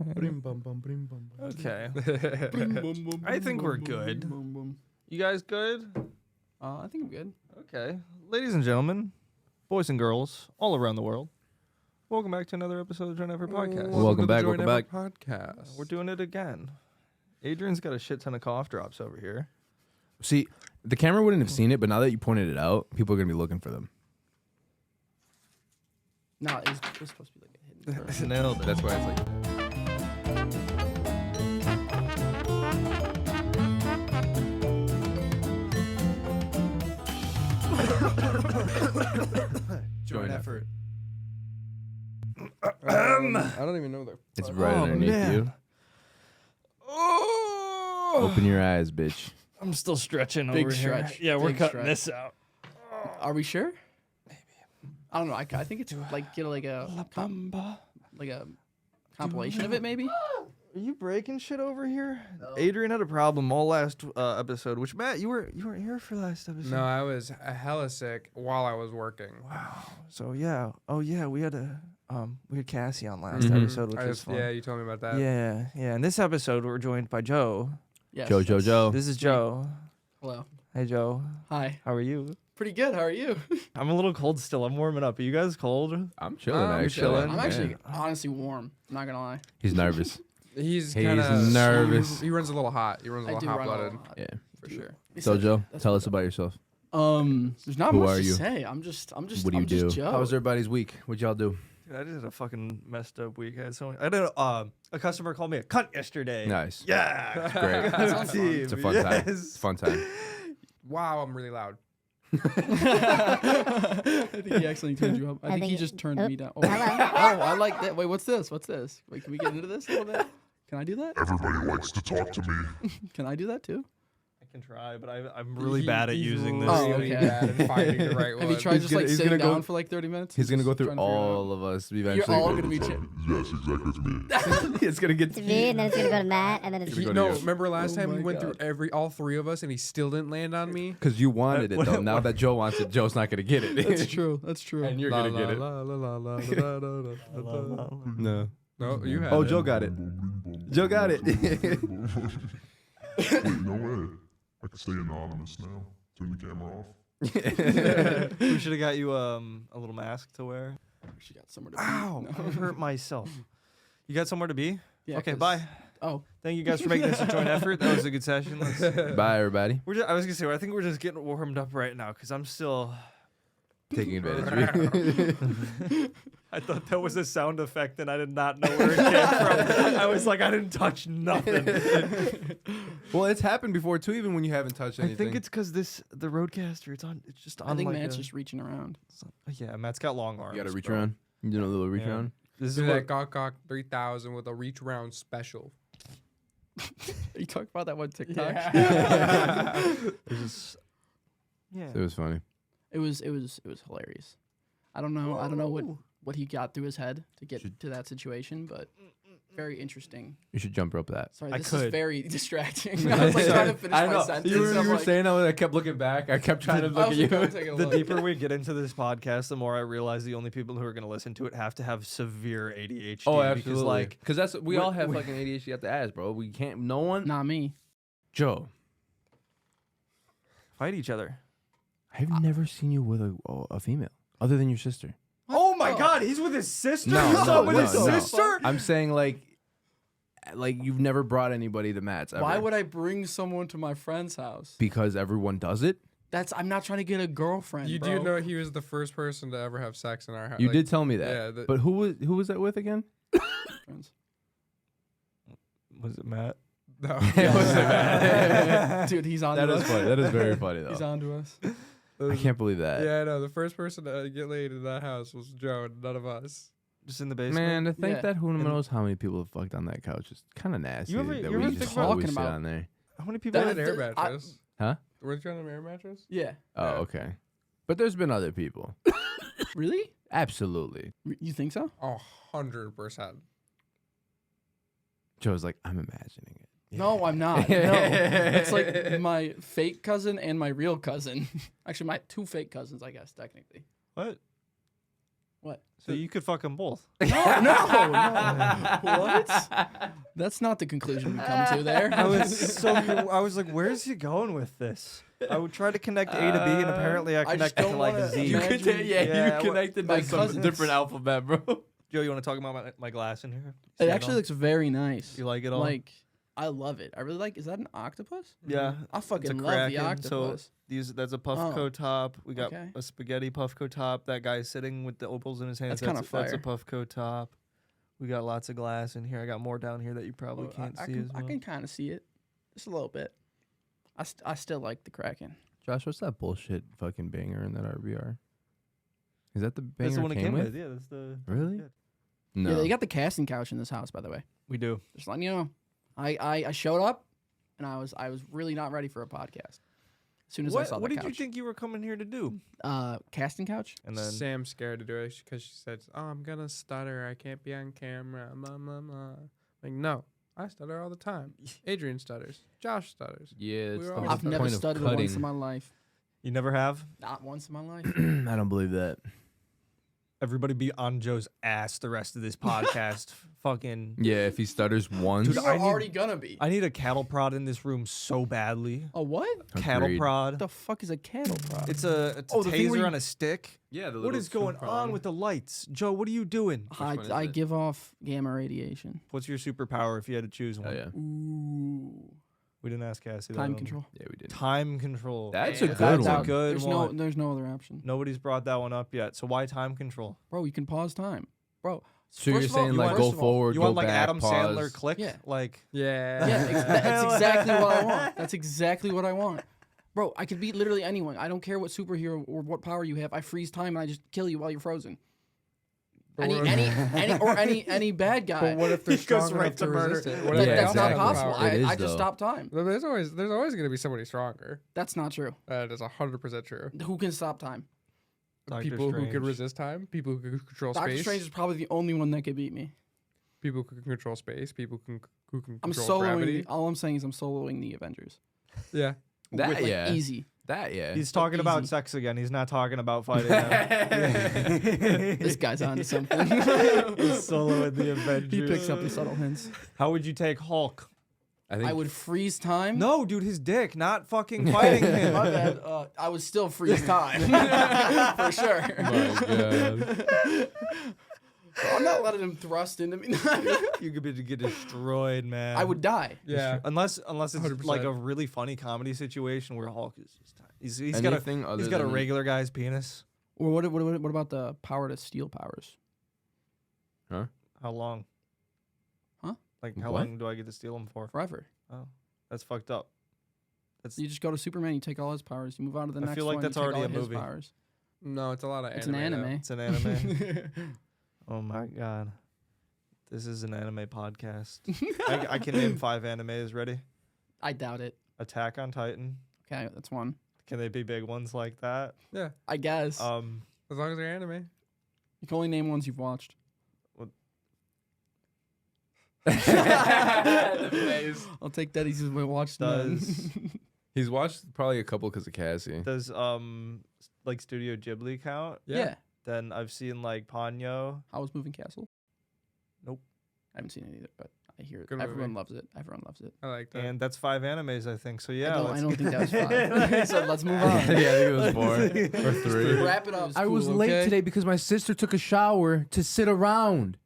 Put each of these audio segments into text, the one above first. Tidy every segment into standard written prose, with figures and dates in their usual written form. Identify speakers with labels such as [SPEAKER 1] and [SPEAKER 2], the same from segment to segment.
[SPEAKER 1] Okay. I think we're good. You guys good?
[SPEAKER 2] I think I'm good.
[SPEAKER 1] Okay. Ladies and gentlemen, boys and girls all around the world, welcome back to another episode of Join Effort Podcast.
[SPEAKER 3] Welcome back.
[SPEAKER 4] Podcast.
[SPEAKER 1] We're doing it again. Adrian's got a shit ton of cough drops over here.
[SPEAKER 3] See, the camera wouldn't have seen it, but now that you pointed it out, people are going to be looking for them.
[SPEAKER 2] No, it was supposed to be like a hidden first.
[SPEAKER 1] Nailed it.
[SPEAKER 3] That's why it's like...
[SPEAKER 1] Join Effort.
[SPEAKER 4] I don't even know that.
[SPEAKER 3] It's right underneath you.
[SPEAKER 1] Oh!
[SPEAKER 3] Open your eyes, bitch.
[SPEAKER 1] I'm still stretching
[SPEAKER 2] Big
[SPEAKER 1] over
[SPEAKER 2] stretch.
[SPEAKER 1] here. Yeah, we're
[SPEAKER 2] Big
[SPEAKER 1] cutting
[SPEAKER 2] stretch.
[SPEAKER 1] this out.
[SPEAKER 2] Are we sure? Maybe. I don't know. I think it's like get like a compilation of it, maybe.
[SPEAKER 1] Are you breaking shit over here? No. Adrian had a problem all last episode, which Matt, you weren't here for last episode.
[SPEAKER 4] No, I was hella sick while I was working.
[SPEAKER 1] Wow. So yeah. Oh yeah, we had Cassie on last episode, which was fun.
[SPEAKER 4] Yeah, you told me about that.
[SPEAKER 1] Yeah. In this episode, we're joined by Joe.
[SPEAKER 2] Yes,
[SPEAKER 3] Joe.
[SPEAKER 1] This is Joe.
[SPEAKER 2] Hello.
[SPEAKER 1] Hey Joe.
[SPEAKER 2] Hi.
[SPEAKER 1] How are you?
[SPEAKER 2] Pretty good. How are you?
[SPEAKER 1] I'm a little cold still. I'm warming up. Are you guys cold?
[SPEAKER 3] I'm chilling,
[SPEAKER 4] I'm
[SPEAKER 3] actually.
[SPEAKER 4] chilling.
[SPEAKER 2] I'm actually honestly warm. I'm not gonna lie.
[SPEAKER 3] He's nervous.
[SPEAKER 4] He's kind of
[SPEAKER 3] nervous.
[SPEAKER 4] He runs a little hot. He runs a
[SPEAKER 2] I
[SPEAKER 4] little
[SPEAKER 2] do run a
[SPEAKER 4] hot-blooded.
[SPEAKER 2] lot,
[SPEAKER 3] Yeah.
[SPEAKER 2] for sure.
[SPEAKER 3] So, Joe,
[SPEAKER 2] That's
[SPEAKER 3] tell
[SPEAKER 2] what
[SPEAKER 3] us about yourself.
[SPEAKER 2] There's not
[SPEAKER 3] Who
[SPEAKER 2] much
[SPEAKER 3] are
[SPEAKER 2] to
[SPEAKER 3] you?
[SPEAKER 2] say. I'm just.
[SPEAKER 3] What do you
[SPEAKER 2] I'm
[SPEAKER 3] do?
[SPEAKER 2] Just Joe.
[SPEAKER 3] How was everybody's week? What'd y'all do?
[SPEAKER 1] Dude, I just had a fucking messed up week. I had a customer called me a cunt yesterday.
[SPEAKER 3] Nice.
[SPEAKER 1] Yeah.
[SPEAKER 3] It's great.
[SPEAKER 2] That sounds fun.
[SPEAKER 3] It's a fun time. It's a fun time.
[SPEAKER 4] Wow, I'm really loud.
[SPEAKER 2] I think he actually turned you up. I think he just turned me down. Oh, I like that. Wait, what's this? Wait, can we get into this a little bit? Can I do that?
[SPEAKER 5] Everybody likes to talk to me.
[SPEAKER 2] Can I do that too?
[SPEAKER 1] I can try, but I'm really bad at using this.
[SPEAKER 2] Oh,
[SPEAKER 4] Really
[SPEAKER 2] okay.
[SPEAKER 4] bad at finding the right one.
[SPEAKER 2] Have you tried just like sitting down for like 30 minutes?
[SPEAKER 3] He's going to go
[SPEAKER 2] Just
[SPEAKER 3] through
[SPEAKER 2] trying to figure it out?
[SPEAKER 3] all of us eventually.
[SPEAKER 2] You're all going to be...
[SPEAKER 5] Yes, exactly. It's me.
[SPEAKER 3] It's going to get
[SPEAKER 6] to me, and then it's gonna go to Matt, and then it's
[SPEAKER 3] Go to
[SPEAKER 4] No,
[SPEAKER 3] you.
[SPEAKER 4] remember last time
[SPEAKER 2] Oh
[SPEAKER 4] we
[SPEAKER 2] my
[SPEAKER 4] went
[SPEAKER 2] God.
[SPEAKER 4] through all three of us and he still didn't land on me?
[SPEAKER 3] Because you wanted it, though. Now that Joe wants it, Joe's not going to get it.
[SPEAKER 2] That's true. That's true.
[SPEAKER 3] And you're going to get it. No.
[SPEAKER 4] No, you had
[SPEAKER 3] Oh,
[SPEAKER 4] it.
[SPEAKER 3] Joe got it. Joe got it.
[SPEAKER 5] Wait, no way. I can stay anonymous now. Turn the camera off.
[SPEAKER 1] We should have got you a little mask to wear.
[SPEAKER 2] She got somewhere to be.
[SPEAKER 1] Ow!
[SPEAKER 2] No.
[SPEAKER 1] I hurt myself. You got somewhere to be?
[SPEAKER 2] Yeah,
[SPEAKER 1] Okay,
[SPEAKER 2] 'cause-
[SPEAKER 1] bye.
[SPEAKER 2] Oh,
[SPEAKER 1] Thank you guys for making this a joint effort. That was a good session.
[SPEAKER 3] Bye, everybody.
[SPEAKER 1] I was gonna say, I think we're just getting warmed up right now because I'm still.
[SPEAKER 3] Taking advantage of you.
[SPEAKER 1] I thought that was a sound effect, and I did not know where it came from. I was like, I didn't touch nothing.
[SPEAKER 3] Well, it's happened before, too, even when you haven't touched anything.
[SPEAKER 1] I think it's because the Roadcaster. It's just on.
[SPEAKER 2] I think
[SPEAKER 1] like
[SPEAKER 2] Matt's just reaching around.
[SPEAKER 1] Yeah, Matt's got long arms.
[SPEAKER 3] You got to reach
[SPEAKER 1] bro.
[SPEAKER 3] around. You do a little reach
[SPEAKER 1] Yeah.
[SPEAKER 3] around.
[SPEAKER 1] This is
[SPEAKER 4] Do
[SPEAKER 1] what.
[SPEAKER 4] that Gawk 3000 with a reach round special.
[SPEAKER 2] You talk about that one TikTok.
[SPEAKER 1] Yeah.
[SPEAKER 3] It was funny.
[SPEAKER 2] It was hilarious. I don't know what he got through his head to get to that situation, but very interesting.
[SPEAKER 3] You should jump rope that.
[SPEAKER 2] Sorry,
[SPEAKER 1] I
[SPEAKER 2] this
[SPEAKER 1] could.
[SPEAKER 2] is very distracting. I was like trying to finish my sentence.
[SPEAKER 3] You
[SPEAKER 2] I'm
[SPEAKER 3] were
[SPEAKER 2] like,
[SPEAKER 3] saying I kept looking back. I kept trying to
[SPEAKER 2] I
[SPEAKER 3] look at
[SPEAKER 2] was
[SPEAKER 3] you.
[SPEAKER 2] like, I'm taking a
[SPEAKER 1] The
[SPEAKER 2] look.
[SPEAKER 1] deeper we get into this podcast, the more I realize the only people who are going to listen to it have to have severe ADHD.
[SPEAKER 3] Oh,
[SPEAKER 1] Because,
[SPEAKER 3] absolutely.
[SPEAKER 1] like,
[SPEAKER 3] Because that's we all have
[SPEAKER 1] we-
[SPEAKER 3] fucking ADHD at the ass, bro. We can't. No one.
[SPEAKER 2] Not me.
[SPEAKER 3] Joe,
[SPEAKER 1] fight each other.
[SPEAKER 3] I've never seen you with a female other than your sister.
[SPEAKER 1] Oh my God, he's with his sister.
[SPEAKER 3] No,
[SPEAKER 1] You saw
[SPEAKER 3] no,
[SPEAKER 1] with
[SPEAKER 3] no,
[SPEAKER 1] his
[SPEAKER 3] no.
[SPEAKER 1] sister.
[SPEAKER 3] I'm saying like you've never brought anybody to Matt's ever.
[SPEAKER 2] Why would I bring someone to my friend's house?
[SPEAKER 3] Because everyone does it.
[SPEAKER 2] I'm not trying to get a girlfriend.
[SPEAKER 4] You
[SPEAKER 2] bro.
[SPEAKER 4] do know he was the first person to ever have sex in our house.
[SPEAKER 3] You did tell me that.
[SPEAKER 4] Yeah,
[SPEAKER 3] but who was that with again?
[SPEAKER 2] Friends.
[SPEAKER 1] Was it Matt?
[SPEAKER 4] No.
[SPEAKER 3] It wasn't Matt.
[SPEAKER 2] Dude, he's on
[SPEAKER 3] That
[SPEAKER 2] to
[SPEAKER 3] is
[SPEAKER 2] us.
[SPEAKER 3] funny. That is very funny though.
[SPEAKER 2] He's on to us.
[SPEAKER 3] I can't believe that.
[SPEAKER 4] Yeah, no. The first person to get laid in that house was Joe, and none of us.
[SPEAKER 1] Just in the basement.
[SPEAKER 3] Man, to think
[SPEAKER 2] Yeah.
[SPEAKER 3] that who knows how many people have fucked on that couch is kind of nasty.
[SPEAKER 1] You ever
[SPEAKER 3] that
[SPEAKER 1] think
[SPEAKER 3] we just
[SPEAKER 1] about-
[SPEAKER 3] always
[SPEAKER 2] talking
[SPEAKER 3] sit
[SPEAKER 2] about-
[SPEAKER 3] on there.
[SPEAKER 1] How many people?
[SPEAKER 4] That
[SPEAKER 2] That-
[SPEAKER 4] an air
[SPEAKER 2] that-
[SPEAKER 4] mattress.
[SPEAKER 3] Huh?
[SPEAKER 4] Weren't you on an air mattress?
[SPEAKER 2] Yeah.
[SPEAKER 3] Oh,
[SPEAKER 4] Yeah.
[SPEAKER 3] okay. But there's been other people.
[SPEAKER 2] Really?
[SPEAKER 3] Absolutely.
[SPEAKER 2] You think so?
[SPEAKER 4] 100%.
[SPEAKER 3] Joe's like, I'm imagining it.
[SPEAKER 2] No, I'm not. No. It's like my fake cousin and my real cousin. Actually, my two fake cousins, I guess, technically.
[SPEAKER 1] What?
[SPEAKER 2] What?
[SPEAKER 1] So you could fuck them both.
[SPEAKER 2] No. What? That's not the conclusion we come to there.
[SPEAKER 1] I was like, where's he going with this? I would try to connect A to B, and apparently I
[SPEAKER 2] I just
[SPEAKER 1] connected
[SPEAKER 2] don't
[SPEAKER 1] to like
[SPEAKER 2] wanna
[SPEAKER 1] a Z.
[SPEAKER 3] You
[SPEAKER 2] imagine-
[SPEAKER 3] could,
[SPEAKER 1] Yeah,
[SPEAKER 3] you connected
[SPEAKER 2] my
[SPEAKER 3] to some
[SPEAKER 2] cousins-
[SPEAKER 3] different alphabet, bro.
[SPEAKER 1] Joe, you want to talk about my glass in here?
[SPEAKER 2] It
[SPEAKER 1] See
[SPEAKER 2] actually
[SPEAKER 1] all?
[SPEAKER 2] looks very nice.
[SPEAKER 1] You like it all?
[SPEAKER 2] Like, I love it. I really like. Is that an octopus?
[SPEAKER 1] Yeah.
[SPEAKER 2] I
[SPEAKER 1] It's a
[SPEAKER 2] fucking love the
[SPEAKER 1] Kraken, so
[SPEAKER 2] octopus.
[SPEAKER 1] that's a Puffco
[SPEAKER 2] Oh.
[SPEAKER 1] top. We got
[SPEAKER 2] Okay.
[SPEAKER 1] a spaghetti Puffco top. That guy sitting with the opals in his hands.
[SPEAKER 2] That's kinda
[SPEAKER 1] That's a
[SPEAKER 2] fire.
[SPEAKER 1] Puffco top. We got lots of glass in here. I got more down here that you probably
[SPEAKER 2] Oh,
[SPEAKER 1] can't
[SPEAKER 2] I
[SPEAKER 1] see
[SPEAKER 2] can,
[SPEAKER 1] as well.
[SPEAKER 2] I can kind of see it, just a little bit. I still like the Kraken.
[SPEAKER 3] Josh, what's that bullshit fucking banger in that RVR? Is that the banger
[SPEAKER 1] That's the one it
[SPEAKER 3] came
[SPEAKER 1] came
[SPEAKER 3] with?
[SPEAKER 1] with. Yeah, that's the.
[SPEAKER 3] Really?
[SPEAKER 1] Yeah.
[SPEAKER 3] No.
[SPEAKER 2] Yeah, they got the casting couch in this house, by the way.
[SPEAKER 1] We do.
[SPEAKER 2] Just letting you know. I showed up, and I was really not ready for a podcast. As soon as I saw
[SPEAKER 1] What
[SPEAKER 2] the
[SPEAKER 1] did you
[SPEAKER 2] couch.
[SPEAKER 1] think you were coming here to do?
[SPEAKER 2] Casting couch?
[SPEAKER 1] And then
[SPEAKER 4] Sam's scared to do it because she said, "Oh, I'm gonna stutter. I can't be on camera." Blah blah blah. Like, no, I stutter all the time. Adrian stutters. Josh stutters.
[SPEAKER 3] Yeah, it's
[SPEAKER 4] We
[SPEAKER 3] the
[SPEAKER 4] were
[SPEAKER 3] whole
[SPEAKER 4] always
[SPEAKER 2] I've never
[SPEAKER 3] point of
[SPEAKER 2] stuttered
[SPEAKER 3] cutting.
[SPEAKER 2] once in my life.
[SPEAKER 1] you never have.
[SPEAKER 2] Not once in my life.
[SPEAKER 3] I don't believe that.
[SPEAKER 1] Everybody be on Joe's ass the rest of this podcast. Fucking.
[SPEAKER 3] Yeah, if he stutters once.
[SPEAKER 1] Dude,
[SPEAKER 2] You're
[SPEAKER 1] I need-
[SPEAKER 2] already gonna be.
[SPEAKER 1] I need a cattle prod in this room so badly.
[SPEAKER 2] A what?
[SPEAKER 1] Cattle
[SPEAKER 3] Agreed.
[SPEAKER 1] prod.
[SPEAKER 2] What the fuck is a cattle prod?
[SPEAKER 1] It's a
[SPEAKER 2] Oh, the thing where
[SPEAKER 1] taser
[SPEAKER 2] you-
[SPEAKER 1] on a stick.
[SPEAKER 3] Yeah, the
[SPEAKER 1] What is going on with the lights, Joe? What are you doing?
[SPEAKER 3] one is
[SPEAKER 2] I
[SPEAKER 3] it?
[SPEAKER 2] give off gamma radiation.
[SPEAKER 1] What's your superpower if you had to choose one?
[SPEAKER 3] Oh, yeah.
[SPEAKER 2] Ooh.
[SPEAKER 1] We didn't ask Cassie. that
[SPEAKER 2] Time
[SPEAKER 1] one.
[SPEAKER 2] control.
[SPEAKER 3] Yeah, we did.
[SPEAKER 1] Time control.
[SPEAKER 3] That's
[SPEAKER 2] Yeah,
[SPEAKER 3] a good
[SPEAKER 1] That's
[SPEAKER 3] one.
[SPEAKER 1] a good
[SPEAKER 2] There's
[SPEAKER 1] one.
[SPEAKER 2] there's no other option.
[SPEAKER 1] Nobody's brought that one up yet. So why time control?
[SPEAKER 2] Bro, you can pause time. Bro.
[SPEAKER 3] So you're
[SPEAKER 2] first of all-
[SPEAKER 3] saying
[SPEAKER 1] you
[SPEAKER 3] like
[SPEAKER 1] want-
[SPEAKER 3] go
[SPEAKER 1] first of all,
[SPEAKER 3] forward,
[SPEAKER 1] You
[SPEAKER 3] go
[SPEAKER 1] want like
[SPEAKER 3] back,
[SPEAKER 1] Adam
[SPEAKER 3] pause.
[SPEAKER 1] Sandler click?
[SPEAKER 2] Yeah.
[SPEAKER 1] Like
[SPEAKER 4] Yeah.
[SPEAKER 2] Yeah, that's exactly what I want. That's exactly what I want. Bro, I could beat literally anyone. I don't care what superhero or what power you have. I freeze time and I just kill you while you're frozen.
[SPEAKER 4] But
[SPEAKER 2] Any bad guy.
[SPEAKER 4] But what if they're
[SPEAKER 1] He goes
[SPEAKER 4] strong
[SPEAKER 1] right
[SPEAKER 4] enough
[SPEAKER 1] to
[SPEAKER 4] to
[SPEAKER 1] murder.
[SPEAKER 4] resist it?
[SPEAKER 2] That-
[SPEAKER 4] What if they
[SPEAKER 2] that's
[SPEAKER 4] don't have
[SPEAKER 2] not
[SPEAKER 4] the
[SPEAKER 2] possible.
[SPEAKER 4] power?
[SPEAKER 3] It is,
[SPEAKER 2] I just
[SPEAKER 3] though.
[SPEAKER 2] stop time.
[SPEAKER 4] There's always gonna be somebody stronger.
[SPEAKER 2] That's not true.
[SPEAKER 4] That is 100% true.
[SPEAKER 2] Who can stop time?
[SPEAKER 1] Doctor
[SPEAKER 4] People who
[SPEAKER 1] Strange.
[SPEAKER 4] could resist time. People who can control
[SPEAKER 2] Doctor
[SPEAKER 4] space.
[SPEAKER 2] Strange is probably the only one that could beat me.
[SPEAKER 4] People who can control space. People who can
[SPEAKER 2] I'm
[SPEAKER 4] control
[SPEAKER 2] soloing.
[SPEAKER 4] gravity.
[SPEAKER 2] All I'm saying is I'm soloing the Avengers.
[SPEAKER 4] Yeah.
[SPEAKER 3] That,
[SPEAKER 2] With, like,
[SPEAKER 3] yeah.
[SPEAKER 2] easy.
[SPEAKER 3] That, yeah.
[SPEAKER 1] He's talking about
[SPEAKER 2] easy.
[SPEAKER 1] sex again. He's not talking about fighting. them.
[SPEAKER 2] This guy's onto something.
[SPEAKER 1] He's soloing the Avengers.
[SPEAKER 2] He picks up the subtle hints.
[SPEAKER 1] How would you take Hulk?
[SPEAKER 2] I would freeze time.
[SPEAKER 1] No, dude, his dick, not fucking fighting him.
[SPEAKER 2] My bad. I would still freeze time. For sure.
[SPEAKER 3] God.
[SPEAKER 2] I'm not letting him thrust into me.
[SPEAKER 1] You could get destroyed, man.
[SPEAKER 2] I would die.
[SPEAKER 4] Yeah.
[SPEAKER 1] Unless it's
[SPEAKER 4] 100%.
[SPEAKER 1] like a really funny comedy situation where Hulk is just he's got
[SPEAKER 3] Anything other
[SPEAKER 1] a
[SPEAKER 3] than-
[SPEAKER 1] regular guy's penis.
[SPEAKER 2] Or what about the power to steal powers?
[SPEAKER 1] How long?
[SPEAKER 2] Huh?
[SPEAKER 1] Like how
[SPEAKER 3] What?
[SPEAKER 1] long do I get to steal them for?
[SPEAKER 2] Forever.
[SPEAKER 1] Oh, that's fucked up. That's
[SPEAKER 2] You just go to Superman, you take all his powers. You move on to the
[SPEAKER 1] I
[SPEAKER 2] next
[SPEAKER 1] feel like
[SPEAKER 2] one,
[SPEAKER 1] that's
[SPEAKER 2] you take
[SPEAKER 1] already
[SPEAKER 2] all
[SPEAKER 1] a
[SPEAKER 2] his
[SPEAKER 1] movie.
[SPEAKER 2] powers.
[SPEAKER 4] No, it's a lot of
[SPEAKER 2] It's
[SPEAKER 4] anime.
[SPEAKER 2] an
[SPEAKER 4] though.
[SPEAKER 2] anime.
[SPEAKER 1] it's an anime. Oh my god, this is an anime podcast. I can name 5 animes. Ready?
[SPEAKER 2] I doubt it.
[SPEAKER 1] Attack on Titan.
[SPEAKER 2] Okay, that's one.
[SPEAKER 1] Can they be big ones like that?
[SPEAKER 4] Yeah.
[SPEAKER 2] I guess.
[SPEAKER 4] As long as they're anime.
[SPEAKER 2] You can only name ones you've watched.
[SPEAKER 3] The face.
[SPEAKER 2] I'll take that. He's watched none.
[SPEAKER 1] Does
[SPEAKER 3] He's watched probably a couple because of Cassie.
[SPEAKER 1] does like Studio Ghibli count?
[SPEAKER 2] Yeah.
[SPEAKER 1] Then I've seen like Ponyo.
[SPEAKER 2] How was Moving Castle?
[SPEAKER 1] Nope.
[SPEAKER 2] I haven't seen it either, but I hear it.
[SPEAKER 4] Good
[SPEAKER 2] Everyone
[SPEAKER 4] movie.
[SPEAKER 2] loves it. Everyone loves it.
[SPEAKER 4] I like that.
[SPEAKER 1] And that's 5 animes, I think. So yeah,
[SPEAKER 2] I don't think that was 5. So let's move on.
[SPEAKER 3] Yeah, I think it was 4 or 3.
[SPEAKER 2] Wrap it up.
[SPEAKER 3] I was late today because my sister took a shower to sit around.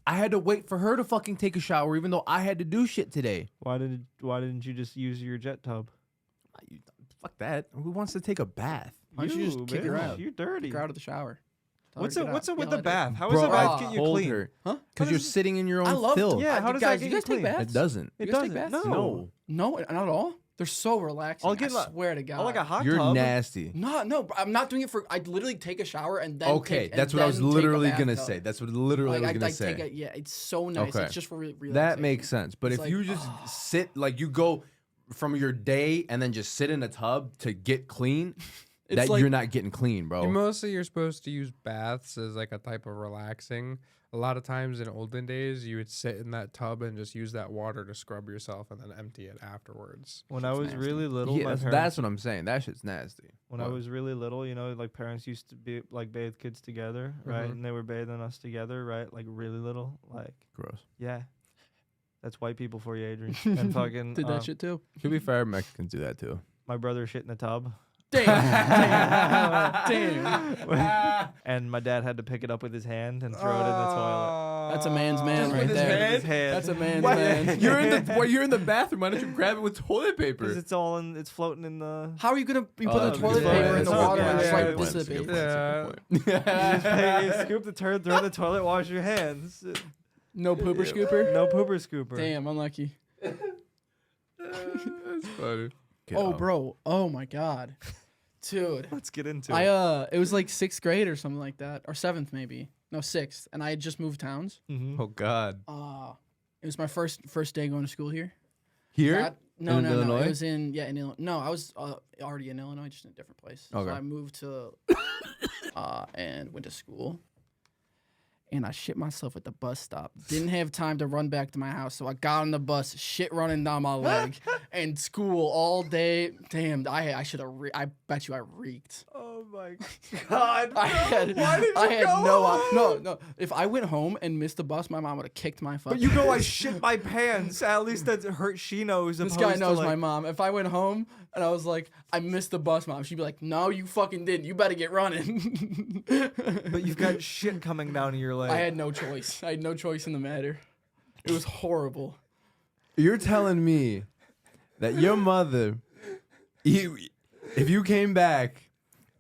[SPEAKER 3] I had to wait for her to fucking take a shower, even though I had to do shit today.
[SPEAKER 1] Why didn't you just use your jet tub?
[SPEAKER 3] Fuck that. Who wants to take a bath?
[SPEAKER 2] Why don't you just kick her
[SPEAKER 1] bitch.
[SPEAKER 2] out?
[SPEAKER 1] You're dirty.
[SPEAKER 2] Kick her out of the shower. Tell her
[SPEAKER 1] What's
[SPEAKER 2] to
[SPEAKER 1] it?
[SPEAKER 2] get
[SPEAKER 1] What's
[SPEAKER 2] out.
[SPEAKER 1] it with
[SPEAKER 2] Get
[SPEAKER 1] the
[SPEAKER 2] out of
[SPEAKER 1] bath? How
[SPEAKER 3] Bro,
[SPEAKER 1] does a
[SPEAKER 2] I
[SPEAKER 1] bath get you
[SPEAKER 3] hold
[SPEAKER 1] clean?
[SPEAKER 3] her.
[SPEAKER 2] Huh?
[SPEAKER 3] Because you're sitting in your
[SPEAKER 2] I
[SPEAKER 3] own
[SPEAKER 2] love.
[SPEAKER 3] filth.
[SPEAKER 1] Yeah, how does that
[SPEAKER 2] guys,
[SPEAKER 1] get
[SPEAKER 2] you
[SPEAKER 1] you
[SPEAKER 2] guys take
[SPEAKER 1] clean?
[SPEAKER 2] baths?
[SPEAKER 3] It doesn't.
[SPEAKER 2] You
[SPEAKER 1] It
[SPEAKER 2] guys take
[SPEAKER 1] doesn't.
[SPEAKER 2] baths?
[SPEAKER 1] No.
[SPEAKER 2] No, not at all. They're so relaxing.
[SPEAKER 1] I'll get
[SPEAKER 2] I
[SPEAKER 1] like-
[SPEAKER 2] swear to God.
[SPEAKER 1] I like a hot
[SPEAKER 3] You're
[SPEAKER 1] tub.
[SPEAKER 3] nasty.
[SPEAKER 2] No, I'm not doing it for. I literally take a shower and then.
[SPEAKER 3] Okay, that's what I was literally gonna say. That's what literally I was gonna say.
[SPEAKER 2] Yeah, it's so nice.
[SPEAKER 3] Okay.
[SPEAKER 2] It's just for relaxation.
[SPEAKER 3] That makes sense. But
[SPEAKER 2] It's
[SPEAKER 3] if
[SPEAKER 2] like,
[SPEAKER 3] you just sit, like you go from your day and then just sit in a tub to get clean, that
[SPEAKER 2] like,
[SPEAKER 3] you're not getting clean, bro.
[SPEAKER 4] You're supposed to use baths as like a type of relaxing. A lot of times in olden days, you would sit in that tub and just use that water to scrub yourself and then empty it afterwards.
[SPEAKER 1] When I was
[SPEAKER 2] nasty.
[SPEAKER 1] really little,
[SPEAKER 3] Yeah,
[SPEAKER 1] my
[SPEAKER 3] that's
[SPEAKER 1] parents,
[SPEAKER 3] what I'm saying. That shit's nasty.
[SPEAKER 1] when I was really little, you know, like parents used to be like bathe kids together, right?
[SPEAKER 4] Mhm.
[SPEAKER 1] And they were bathing us together, right? Like really little, like
[SPEAKER 3] Gross.
[SPEAKER 1] yeah. That's white people for you, Adrian. And fucking
[SPEAKER 2] Did that shit too.
[SPEAKER 3] To be fair, Mexicans do that too.
[SPEAKER 1] my brother shit in the tub.
[SPEAKER 2] Damn. Damn.
[SPEAKER 1] And my dad had to pick it up with his hand and throw it in the toilet.
[SPEAKER 2] That's a man's man
[SPEAKER 1] Just
[SPEAKER 2] right
[SPEAKER 1] with his
[SPEAKER 2] there.
[SPEAKER 1] hand?
[SPEAKER 2] That's a man's
[SPEAKER 3] Why-
[SPEAKER 2] man.
[SPEAKER 3] You're in the bathroom. Why don't you grab it with toilet paper?
[SPEAKER 1] Because it's all in, it's floating in the.
[SPEAKER 2] How are you gonna be
[SPEAKER 3] Oh,
[SPEAKER 2] putting
[SPEAKER 3] that's
[SPEAKER 2] the toilet
[SPEAKER 3] a good
[SPEAKER 2] paper
[SPEAKER 3] point.
[SPEAKER 2] in the
[SPEAKER 3] That's a
[SPEAKER 2] water
[SPEAKER 3] good
[SPEAKER 2] and
[SPEAKER 3] point.
[SPEAKER 2] just
[SPEAKER 3] Yeah,
[SPEAKER 2] like
[SPEAKER 3] that's a good
[SPEAKER 2] dissipate?
[SPEAKER 3] point. That's a good point.
[SPEAKER 1] You just scoop the turd, throw it in the toilet, wash your hands.
[SPEAKER 2] No pooper scooper.
[SPEAKER 1] No pooper scooper.
[SPEAKER 2] Damn, unlucky.
[SPEAKER 3] That's funny.
[SPEAKER 2] Oh, bro. Oh my god, dude.
[SPEAKER 1] Let's get into it.
[SPEAKER 2] It was like 6th grade or something like that, or 7th maybe. No, 6th, and I had just moved towns.
[SPEAKER 1] Mhm.
[SPEAKER 3] Oh God.
[SPEAKER 2] It was my first day going to school here.
[SPEAKER 3] Here?
[SPEAKER 2] No,
[SPEAKER 3] In
[SPEAKER 2] no, no.
[SPEAKER 3] Illinois?
[SPEAKER 2] It was in Illinois. No, I was already in Illinois, just in a different place.
[SPEAKER 3] Okay.
[SPEAKER 2] So I moved to and went to school. And I shit myself at the bus stop. Didn't have time to run back to my house, so I got on the bus, shit running down my leg, and school all day. Damn, I should have. I bet you I reeked.
[SPEAKER 1] Oh my god.
[SPEAKER 2] I had no. If I went home and missed the bus, my mom would have kicked my fucking.
[SPEAKER 1] But you go, I shit my pants. At least that hurt. She knows.
[SPEAKER 2] This
[SPEAKER 1] opposed
[SPEAKER 2] guy
[SPEAKER 1] to,
[SPEAKER 2] knows
[SPEAKER 1] like,
[SPEAKER 2] my mom. If I went home and I was like, I missed the bus, mom, she'd be like, no, you fucking didn't. You better get running.
[SPEAKER 1] But you've got shit coming down your leg.
[SPEAKER 2] I had no choice. I had no choice in the matter. It was horrible.
[SPEAKER 3] You're telling me that your mother, if you came back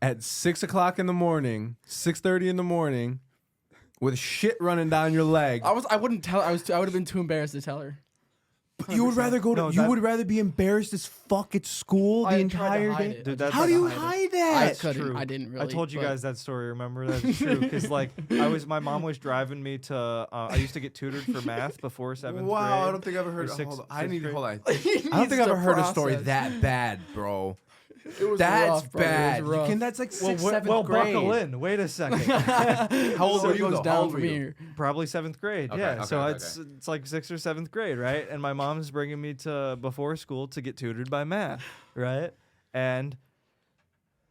[SPEAKER 3] at 6 o'clock in the morning, 6:30 in the morning, with shit running down your leg,
[SPEAKER 2] I wouldn't tell. I would have been too embarrassed to tell her.
[SPEAKER 3] you would rather go to.
[SPEAKER 1] No,
[SPEAKER 3] You
[SPEAKER 1] that-
[SPEAKER 3] would rather be embarrassed as fuck at school the
[SPEAKER 2] I tried to
[SPEAKER 3] entire
[SPEAKER 2] hide
[SPEAKER 3] day.
[SPEAKER 2] it.
[SPEAKER 1] Dude, that's
[SPEAKER 3] How do you hide that?
[SPEAKER 2] I couldn't.
[SPEAKER 1] true.
[SPEAKER 2] I didn't really.
[SPEAKER 1] I told you
[SPEAKER 2] but-
[SPEAKER 1] guys that story. Remember that's true because like my mom was driving me to. I used to get tutored for math before 7th grade.
[SPEAKER 3] Wow, I don't think I've ever heard.
[SPEAKER 1] Or
[SPEAKER 3] Hold on. I
[SPEAKER 1] sixth
[SPEAKER 3] need.
[SPEAKER 1] grade.
[SPEAKER 3] Hold on.
[SPEAKER 2] He
[SPEAKER 3] I don't
[SPEAKER 2] needs
[SPEAKER 3] think I've
[SPEAKER 2] to
[SPEAKER 3] ever heard a story
[SPEAKER 2] process.
[SPEAKER 3] that bad, bro.
[SPEAKER 2] It was
[SPEAKER 3] That's
[SPEAKER 2] rough, bro. It was
[SPEAKER 3] bad.
[SPEAKER 2] rough.
[SPEAKER 3] That's like
[SPEAKER 1] Well,
[SPEAKER 3] 6th, 7th
[SPEAKER 1] well,
[SPEAKER 3] grade.
[SPEAKER 1] buckle in. Wait a second.
[SPEAKER 3] How old
[SPEAKER 2] So
[SPEAKER 3] were
[SPEAKER 2] it
[SPEAKER 3] you?
[SPEAKER 2] goes
[SPEAKER 3] though? How
[SPEAKER 2] down
[SPEAKER 3] old
[SPEAKER 2] from
[SPEAKER 3] were you?
[SPEAKER 2] here.
[SPEAKER 1] Probably 7th grade.
[SPEAKER 3] Okay,
[SPEAKER 1] Yeah.
[SPEAKER 3] okay,
[SPEAKER 1] So
[SPEAKER 3] okay.
[SPEAKER 1] it's like 6th or 7th grade, right? And my mom's bringing me to before school to get tutored by math, right? And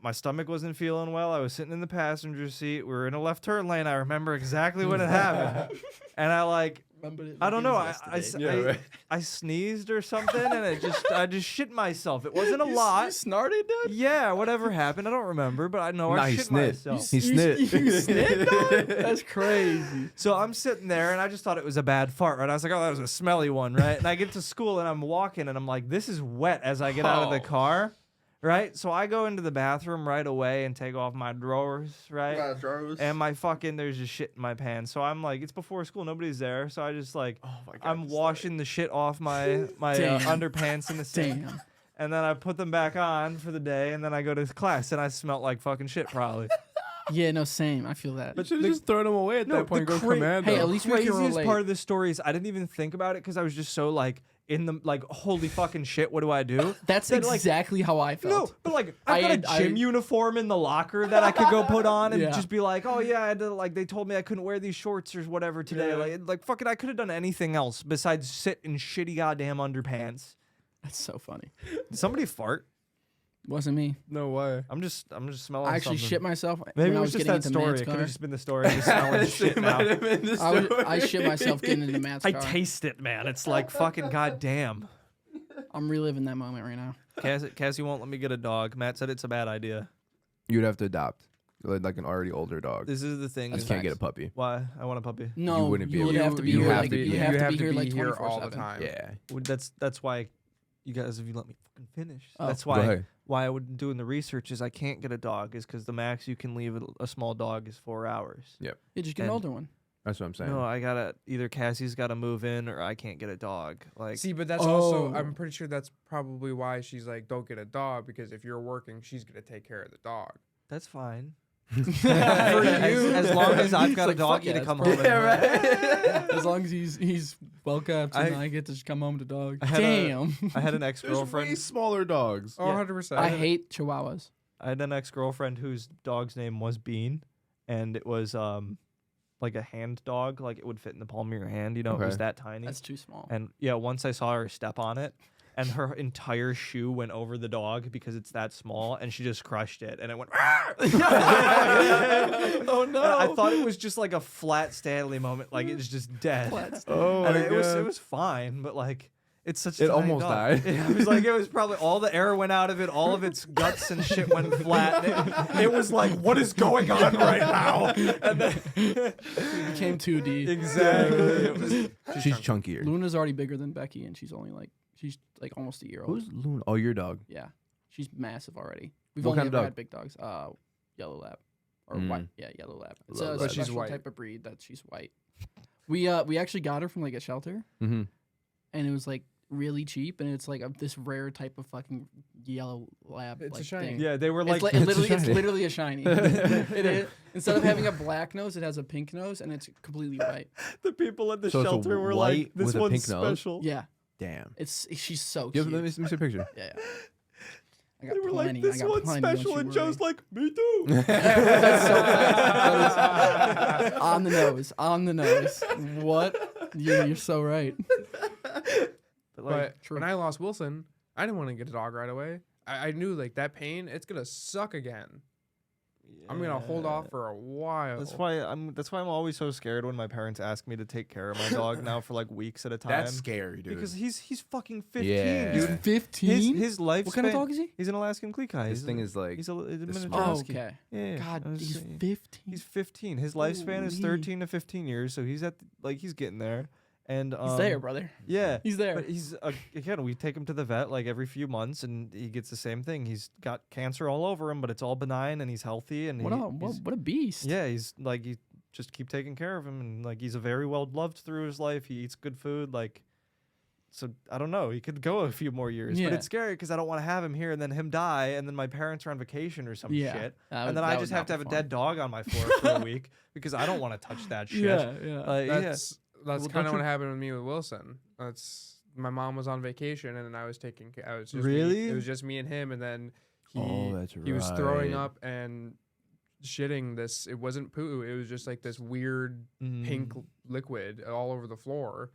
[SPEAKER 1] my stomach wasn't feeling well. I was sitting in the passenger seat. We were in a left turn lane. I remember exactly when it happened. And I don't know. I sneezed or something, and I just shit myself. It wasn't a lot.
[SPEAKER 2] You snorted, dude?
[SPEAKER 1] Yeah, whatever happened, I don't remember, but I know
[SPEAKER 3] Nah,
[SPEAKER 1] I
[SPEAKER 3] he
[SPEAKER 1] shit
[SPEAKER 3] snit.
[SPEAKER 1] myself.
[SPEAKER 3] He snit.
[SPEAKER 2] You snit, dog? That's crazy.
[SPEAKER 1] So I'm sitting there, and I just thought it was a bad fart, right? I was like, oh, that was a smelly one, right? And I get to school, and I'm walking, and I'm like, this is wet as I get out of the car, right? So I go into the bathroom right away and take off my drawers, right? And my fucking, there's just shit in my pants. So I'm like, it's before school, nobody's there. So I just like, I'm washing the shit off my
[SPEAKER 2] Damn.
[SPEAKER 1] underpants in the sink.
[SPEAKER 2] Damn.
[SPEAKER 1] And then I put them back on for the day, and then I go to class, and I smelt like fucking shit probably.
[SPEAKER 2] Yeah, no, same. I feel that.
[SPEAKER 3] But should have just thrown him away at that point.
[SPEAKER 1] the
[SPEAKER 3] And go commando.
[SPEAKER 2] Hey, at least we can
[SPEAKER 1] craziest
[SPEAKER 2] relate.
[SPEAKER 1] part of this story is I didn't even think about it because I was just so like in the like, holy fucking shit, what do I do?
[SPEAKER 2] That's
[SPEAKER 1] That, like,
[SPEAKER 2] exactly how I felt.
[SPEAKER 1] No, but like I've got a gym uniform in the locker that I could go put on and
[SPEAKER 2] Yeah.
[SPEAKER 1] just be like, oh yeah, I had to, like they told me I couldn't wear these shorts or whatever today.
[SPEAKER 2] Yeah.
[SPEAKER 1] Like fucking, I could have done anything else besides sit in shitty goddamn underpants.
[SPEAKER 2] That's so funny.
[SPEAKER 1] Did somebody fart?
[SPEAKER 2] Wasn't me.
[SPEAKER 3] No way.
[SPEAKER 1] I'm just smelling.
[SPEAKER 2] I actually
[SPEAKER 1] something.
[SPEAKER 2] shit myself.
[SPEAKER 1] Maybe
[SPEAKER 2] when
[SPEAKER 1] it
[SPEAKER 2] I
[SPEAKER 1] was just
[SPEAKER 2] getting
[SPEAKER 1] that
[SPEAKER 2] into
[SPEAKER 1] story.
[SPEAKER 2] Matt's
[SPEAKER 1] It could
[SPEAKER 2] car.
[SPEAKER 1] have just been the story. I'm just smelling shit now.
[SPEAKER 2] I shit myself getting into Matt's
[SPEAKER 1] I
[SPEAKER 2] car.
[SPEAKER 1] taste it, man. It's like fucking goddamn.
[SPEAKER 2] I'm reliving that moment right now.
[SPEAKER 1] Cassie won't let me get a dog. Matt said it's a bad idea.
[SPEAKER 3] You'd have to adopt like an already older dog.
[SPEAKER 1] This is the thing.
[SPEAKER 3] You
[SPEAKER 1] is-
[SPEAKER 3] can't get a puppy.
[SPEAKER 1] Why? I want a puppy.
[SPEAKER 2] No,
[SPEAKER 3] You wouldn't be
[SPEAKER 2] you would
[SPEAKER 3] able
[SPEAKER 2] have
[SPEAKER 3] to.
[SPEAKER 2] to be
[SPEAKER 3] You
[SPEAKER 2] here.
[SPEAKER 3] have
[SPEAKER 2] Like,
[SPEAKER 3] to
[SPEAKER 2] you
[SPEAKER 3] be-
[SPEAKER 2] have to be here
[SPEAKER 4] be
[SPEAKER 2] like
[SPEAKER 4] here all
[SPEAKER 2] 24/7.
[SPEAKER 4] the time.
[SPEAKER 3] Yeah.
[SPEAKER 1] That's why you guys, if you let me fucking finish.
[SPEAKER 2] Oh.
[SPEAKER 1] That's
[SPEAKER 3] Go
[SPEAKER 1] why
[SPEAKER 3] ahead.
[SPEAKER 1] I would doing the research is I can't get a dog is because the max you can leave a small dog is 4 hours.
[SPEAKER 2] You just get an
[SPEAKER 1] And-
[SPEAKER 2] older one.
[SPEAKER 3] That's what I'm saying.
[SPEAKER 1] No, I gotta either Cassie's gotta move in or I can't get a dog. Like
[SPEAKER 4] See, but that's also,
[SPEAKER 2] Oh.
[SPEAKER 4] I'm pretty sure that's probably why she's like, don't get a dog, because if you're working, she's going to take care of the dog.
[SPEAKER 1] that's fine.
[SPEAKER 2] For
[SPEAKER 1] as long as I've got a
[SPEAKER 2] Like,
[SPEAKER 1] dog,
[SPEAKER 2] fuck
[SPEAKER 1] you
[SPEAKER 2] yeah,
[SPEAKER 1] to come
[SPEAKER 2] it's
[SPEAKER 1] home.
[SPEAKER 2] perfect. As long as he's well kept and I get to just come home to dog.
[SPEAKER 1] I had a-
[SPEAKER 2] Damn.
[SPEAKER 1] I had an
[SPEAKER 3] There's way
[SPEAKER 1] ex-girlfriend.
[SPEAKER 3] smaller dogs.
[SPEAKER 4] Oh,
[SPEAKER 1] Yeah.
[SPEAKER 4] 100%.
[SPEAKER 2] I hate chihuahuas.
[SPEAKER 1] had an ex-girlfriend whose dog's name was Bean, and it was like a hand dog, like it would fit in the palm of your hand. You know, it was that tiny.
[SPEAKER 2] That's too small.
[SPEAKER 1] And yeah, once I saw her step on it, and her entire shoe went over the dog because it's that small, and she just crushed it, and it went.
[SPEAKER 2] Oh no!
[SPEAKER 1] I thought it was just like a flat Stanley moment, like it was just dead.
[SPEAKER 3] Oh
[SPEAKER 1] And
[SPEAKER 3] my
[SPEAKER 1] it
[SPEAKER 3] god.
[SPEAKER 1] was fine, but like it's such. A
[SPEAKER 3] It
[SPEAKER 1] tiny
[SPEAKER 3] almost
[SPEAKER 1] dog.
[SPEAKER 3] died.
[SPEAKER 1] Yeah, it was like it was probably all the air went out of it, all of its guts and shit went flat. And it was like, what is going on right now? And then
[SPEAKER 2] It became 2D.
[SPEAKER 1] exactly. It was,
[SPEAKER 3] She's chunkier.
[SPEAKER 2] Luna's already bigger than Becky, and she's like almost a year old.
[SPEAKER 3] Who's Luna? Oh, your dog.
[SPEAKER 2] Yeah, she's massive already. We've
[SPEAKER 3] What
[SPEAKER 2] only
[SPEAKER 3] kind of
[SPEAKER 2] ever
[SPEAKER 3] dog?
[SPEAKER 2] had big dogs. Yellow lab or
[SPEAKER 3] Mm.
[SPEAKER 2] white. Yeah, yellow lab. It's
[SPEAKER 3] Love
[SPEAKER 2] a
[SPEAKER 3] that.
[SPEAKER 4] But she's
[SPEAKER 2] special
[SPEAKER 4] white.
[SPEAKER 2] type of breed that she's white. We actually got her from like a shelter,
[SPEAKER 3] Mm-hmm.
[SPEAKER 2] and it was like really cheap, and it's like this rare type of fucking yellow lab.
[SPEAKER 4] It's a
[SPEAKER 2] like,
[SPEAKER 4] shiny.
[SPEAKER 2] thing.
[SPEAKER 1] yeah, they were
[SPEAKER 2] It's,
[SPEAKER 1] like,
[SPEAKER 2] like,
[SPEAKER 3] It's a
[SPEAKER 2] it's
[SPEAKER 3] shiny.
[SPEAKER 2] literally a shiny. It is. Instead of having a black nose, it has a pink nose, and it's completely white.
[SPEAKER 1] the people at the
[SPEAKER 3] So it's a
[SPEAKER 1] shelter were like,
[SPEAKER 3] white
[SPEAKER 1] this
[SPEAKER 3] with a
[SPEAKER 1] one's
[SPEAKER 3] pink nose?
[SPEAKER 1] special.
[SPEAKER 2] Yeah,
[SPEAKER 3] Damn.
[SPEAKER 2] she's so
[SPEAKER 3] Give,
[SPEAKER 2] cute.
[SPEAKER 3] let me see a picture.
[SPEAKER 2] Yeah. I got
[SPEAKER 1] They were
[SPEAKER 2] plenty.
[SPEAKER 1] like,
[SPEAKER 2] I
[SPEAKER 1] this
[SPEAKER 2] got
[SPEAKER 1] one's
[SPEAKER 2] plenty, don't
[SPEAKER 1] special,
[SPEAKER 2] you
[SPEAKER 1] and Joe's
[SPEAKER 2] worry.
[SPEAKER 1] like, me too.
[SPEAKER 2] That's so funny. That is on the nose. On the nose. What? You're so right.
[SPEAKER 1] But like,
[SPEAKER 4] But when I lost Wilson, I didn't want to get a dog right away. I knew like that pain, it's gonna suck again. I'm gonna hold off for a while.
[SPEAKER 1] That's why I'm always so scared when my parents ask me to take care of my dog now for like weeks at a time.
[SPEAKER 3] That's scary, dude.
[SPEAKER 1] because he's fucking 15,
[SPEAKER 3] Yeah.
[SPEAKER 1] dude.
[SPEAKER 3] Dude,
[SPEAKER 2] 15?
[SPEAKER 1] His lifespan.
[SPEAKER 2] What kind of dog is he?
[SPEAKER 1] He's an Alaskan Klee-Kai.
[SPEAKER 3] this thing is like
[SPEAKER 1] he's a miniature
[SPEAKER 3] small.
[SPEAKER 2] Oh,
[SPEAKER 1] husky.
[SPEAKER 2] okay.
[SPEAKER 1] Yeah.
[SPEAKER 2] God,
[SPEAKER 1] I was
[SPEAKER 2] he's
[SPEAKER 1] saying.
[SPEAKER 2] 15.
[SPEAKER 1] He's 15. His lifespan is
[SPEAKER 2] Holy.
[SPEAKER 1] 13 to 15 years, so he's he's getting there. And
[SPEAKER 2] He's there, brother.
[SPEAKER 1] Yeah.
[SPEAKER 2] He's there.
[SPEAKER 1] But he's again, we take him to the vet like every few months, and he gets the same thing. He's got cancer all over him, but it's all benign, and he's healthy. And
[SPEAKER 2] What a beast.
[SPEAKER 1] yeah, he's like you just keep taking care of him, and like he's a very well loved through his life. He eats good food, like. So I don't know. He could go a few more years,
[SPEAKER 2] Yeah.
[SPEAKER 1] but it's scary because I don't want to have him here and then him die, and then my parents are on vacation or some
[SPEAKER 2] Yeah.
[SPEAKER 1] shit,
[SPEAKER 2] That
[SPEAKER 1] and
[SPEAKER 2] would-
[SPEAKER 1] then
[SPEAKER 2] that
[SPEAKER 1] I
[SPEAKER 2] would
[SPEAKER 1] just
[SPEAKER 2] not
[SPEAKER 1] have to
[SPEAKER 2] be
[SPEAKER 1] have a
[SPEAKER 2] fun.
[SPEAKER 1] dead dog on my floor for a week because I don't want to touch that shit.
[SPEAKER 2] Yeah.
[SPEAKER 4] That's
[SPEAKER 1] Well,
[SPEAKER 4] kind
[SPEAKER 1] don't
[SPEAKER 4] of what
[SPEAKER 1] you-
[SPEAKER 4] happened with me with Wilson. That's my mom was on vacation and I was taking I was just
[SPEAKER 1] Really?
[SPEAKER 4] it was just me and him, and then
[SPEAKER 3] Oh, that's
[SPEAKER 4] he was throwing
[SPEAKER 3] right.
[SPEAKER 4] up and shitting this. It wasn't poo. It was just like this weird pink liquid all over the floor.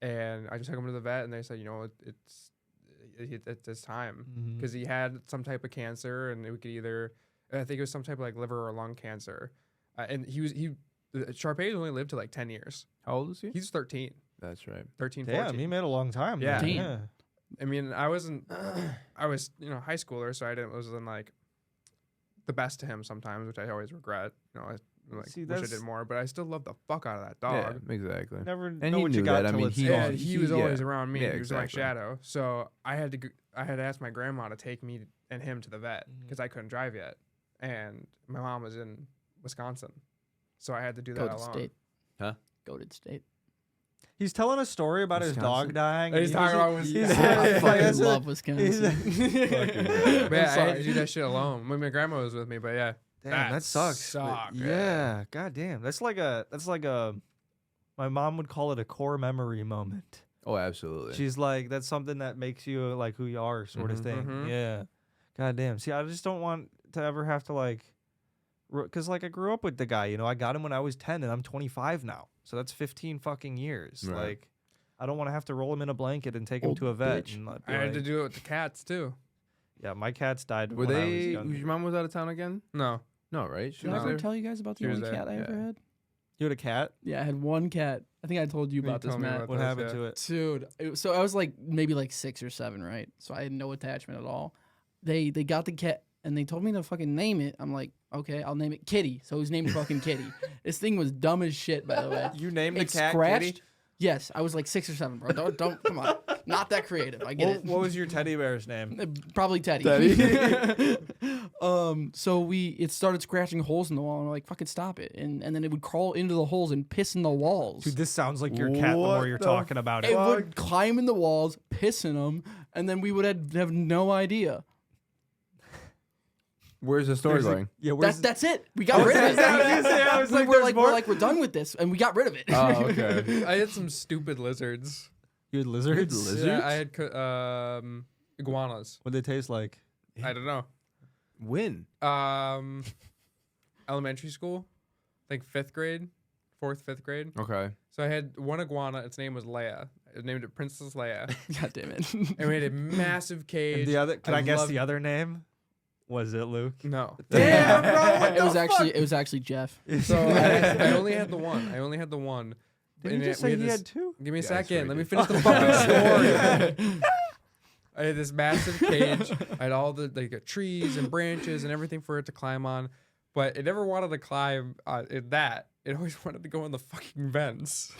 [SPEAKER 4] And I just took him to the vet, and they said, you know, it's time because he had some type of cancer, and it could either I think it was some type of like liver or lung cancer, and Sharpay's only lived to like 10 years.
[SPEAKER 3] How old is he?
[SPEAKER 4] He's 13,
[SPEAKER 3] That's right.
[SPEAKER 4] 13,
[SPEAKER 1] Damn,
[SPEAKER 4] 14.
[SPEAKER 1] he made a long time.
[SPEAKER 4] Yeah.
[SPEAKER 1] then.
[SPEAKER 2] Damn.
[SPEAKER 4] I mean, I wasn't, I was, high schooler, so wasn't like the best to him sometimes, which I always regret. I
[SPEAKER 1] See,
[SPEAKER 4] wish I
[SPEAKER 1] that's-
[SPEAKER 4] did more, but I still love the fuck out of that
[SPEAKER 3] Yeah,
[SPEAKER 4] dog.
[SPEAKER 3] exactly.
[SPEAKER 1] Never
[SPEAKER 3] And
[SPEAKER 1] know
[SPEAKER 3] he
[SPEAKER 1] what you
[SPEAKER 3] knew
[SPEAKER 1] got
[SPEAKER 3] that. I
[SPEAKER 1] till
[SPEAKER 3] mean,
[SPEAKER 1] it's
[SPEAKER 3] he-
[SPEAKER 4] Yeah,
[SPEAKER 1] gone.
[SPEAKER 4] he was always
[SPEAKER 3] yeah.
[SPEAKER 4] around me.
[SPEAKER 3] Yeah,
[SPEAKER 4] He was my
[SPEAKER 3] exactly.
[SPEAKER 4] shadow. So I had to ask my grandma to take me and him to the vet
[SPEAKER 1] Mhm.
[SPEAKER 4] because I couldn't drive yet, and my mom was in Wisconsin, so I had to do that
[SPEAKER 2] Goated
[SPEAKER 4] alone.
[SPEAKER 2] state.
[SPEAKER 3] Huh?
[SPEAKER 2] Goated state.
[SPEAKER 1] He's telling a story about his dog
[SPEAKER 3] Wisconsin?
[SPEAKER 1] dying.
[SPEAKER 4] He's talking about Wisconsin.
[SPEAKER 2] I
[SPEAKER 1] yeah,
[SPEAKER 2] fucking
[SPEAKER 1] that's it.
[SPEAKER 2] love Wisconsin.
[SPEAKER 4] But yeah,
[SPEAKER 2] I'm
[SPEAKER 4] I had
[SPEAKER 2] sorry.
[SPEAKER 4] to do that shit alone. My grandma was with me, but yeah.
[SPEAKER 1] Damn, that sucks. but
[SPEAKER 4] sucked.
[SPEAKER 1] Yeah, god damn. That's like a my mom would call it a core memory moment.
[SPEAKER 3] Oh, absolutely.
[SPEAKER 1] She's like, that's something that makes you like who you are, sort of
[SPEAKER 3] Mhm.
[SPEAKER 1] thing.
[SPEAKER 4] Mhm.
[SPEAKER 1] Yeah. God damn. See, I just don't want to ever have to like, because like I grew up with the guy, I got him when I was 10 and I'm 25 now. So that's 15 fucking years.
[SPEAKER 3] Right.
[SPEAKER 1] Like, I don't want to have to roll him in a blanket and take him
[SPEAKER 2] Old
[SPEAKER 1] to a vet.
[SPEAKER 2] bitch.
[SPEAKER 1] And not
[SPEAKER 4] I
[SPEAKER 1] be
[SPEAKER 4] had to
[SPEAKER 1] like-
[SPEAKER 4] do it with the cats too.
[SPEAKER 1] Yeah, my cats died
[SPEAKER 3] Were
[SPEAKER 1] when I was
[SPEAKER 3] they?
[SPEAKER 1] young.
[SPEAKER 3] Your mom was out of town again?
[SPEAKER 4] No.
[SPEAKER 3] No, right? She
[SPEAKER 2] Did I
[SPEAKER 3] was
[SPEAKER 2] ever
[SPEAKER 3] there.
[SPEAKER 2] tell you guys about
[SPEAKER 4] She
[SPEAKER 2] the
[SPEAKER 4] was
[SPEAKER 2] only
[SPEAKER 4] there,
[SPEAKER 2] cat I ever
[SPEAKER 3] yeah.
[SPEAKER 2] had?
[SPEAKER 1] You had a cat?
[SPEAKER 2] Yeah, I had one cat. I think I told you
[SPEAKER 4] You
[SPEAKER 2] about this,
[SPEAKER 4] told me
[SPEAKER 2] Matt.
[SPEAKER 4] about
[SPEAKER 1] What
[SPEAKER 4] Those,
[SPEAKER 1] happened
[SPEAKER 4] yeah.
[SPEAKER 1] to it?
[SPEAKER 2] Dude, so I was like maybe like 6 or 7, right? So I had no attachment at all. They got the cat and they told me to fucking name it. I'm like, okay, I'll name it Kitty. So his name's fucking Kitty. This thing was dumb as shit, by the way.
[SPEAKER 1] You named the
[SPEAKER 2] It
[SPEAKER 1] cat
[SPEAKER 2] scratched.
[SPEAKER 1] Kitty?
[SPEAKER 2] Yes, I was like 6 or 7, bro. Don't come on. Not that creative. I get
[SPEAKER 1] What,
[SPEAKER 2] it.
[SPEAKER 1] what was your teddy bear's name?
[SPEAKER 2] Probably Teddy. So it started scratching holes in the wall, and we're like, fucking stop it. And then it would crawl into the holes and piss in the walls.
[SPEAKER 1] Dude, this sounds like your cat the
[SPEAKER 3] What
[SPEAKER 1] more you're
[SPEAKER 3] the
[SPEAKER 1] talking about it.
[SPEAKER 2] It would climb in the walls, piss in them, and then we would have no idea.
[SPEAKER 3] Where's the story going?
[SPEAKER 1] Yeah, where's
[SPEAKER 2] That's it. We got rid of it.
[SPEAKER 1] I was like,
[SPEAKER 2] we're
[SPEAKER 1] there's
[SPEAKER 2] like, we're done with this, and we got rid of it.
[SPEAKER 3] Oh, okay.
[SPEAKER 4] I had some stupid lizards.
[SPEAKER 1] you had lizards?
[SPEAKER 3] Lizards?
[SPEAKER 4] Yeah, I had iguanas.
[SPEAKER 1] What they taste like?
[SPEAKER 4] I don't know.
[SPEAKER 3] When?
[SPEAKER 4] Elementary school, I think 5th grade, 5th grade.
[SPEAKER 3] Okay.
[SPEAKER 4] So I had one iguana. Its name was Leia. I named it Princess Leia.
[SPEAKER 2] God damn it.
[SPEAKER 4] And we had a massive cage.
[SPEAKER 1] And the other, can I guess
[SPEAKER 4] loved-
[SPEAKER 1] the other name? Was it Luke?
[SPEAKER 4] No.
[SPEAKER 1] Damn, bro. What
[SPEAKER 2] It was actually Jeff.
[SPEAKER 4] So I only had the one.
[SPEAKER 1] Did you
[SPEAKER 4] And
[SPEAKER 1] just
[SPEAKER 4] we
[SPEAKER 1] say he
[SPEAKER 4] this-
[SPEAKER 1] had two?
[SPEAKER 4] Give me a
[SPEAKER 3] Yeah,
[SPEAKER 4] second.
[SPEAKER 3] that's
[SPEAKER 4] Let me
[SPEAKER 3] right,
[SPEAKER 4] finish the fucking story. I had this massive cage. I had all the trees and branches and everything for it to climb on, but it never wanted to climb that. It always wanted to go in the fucking vents.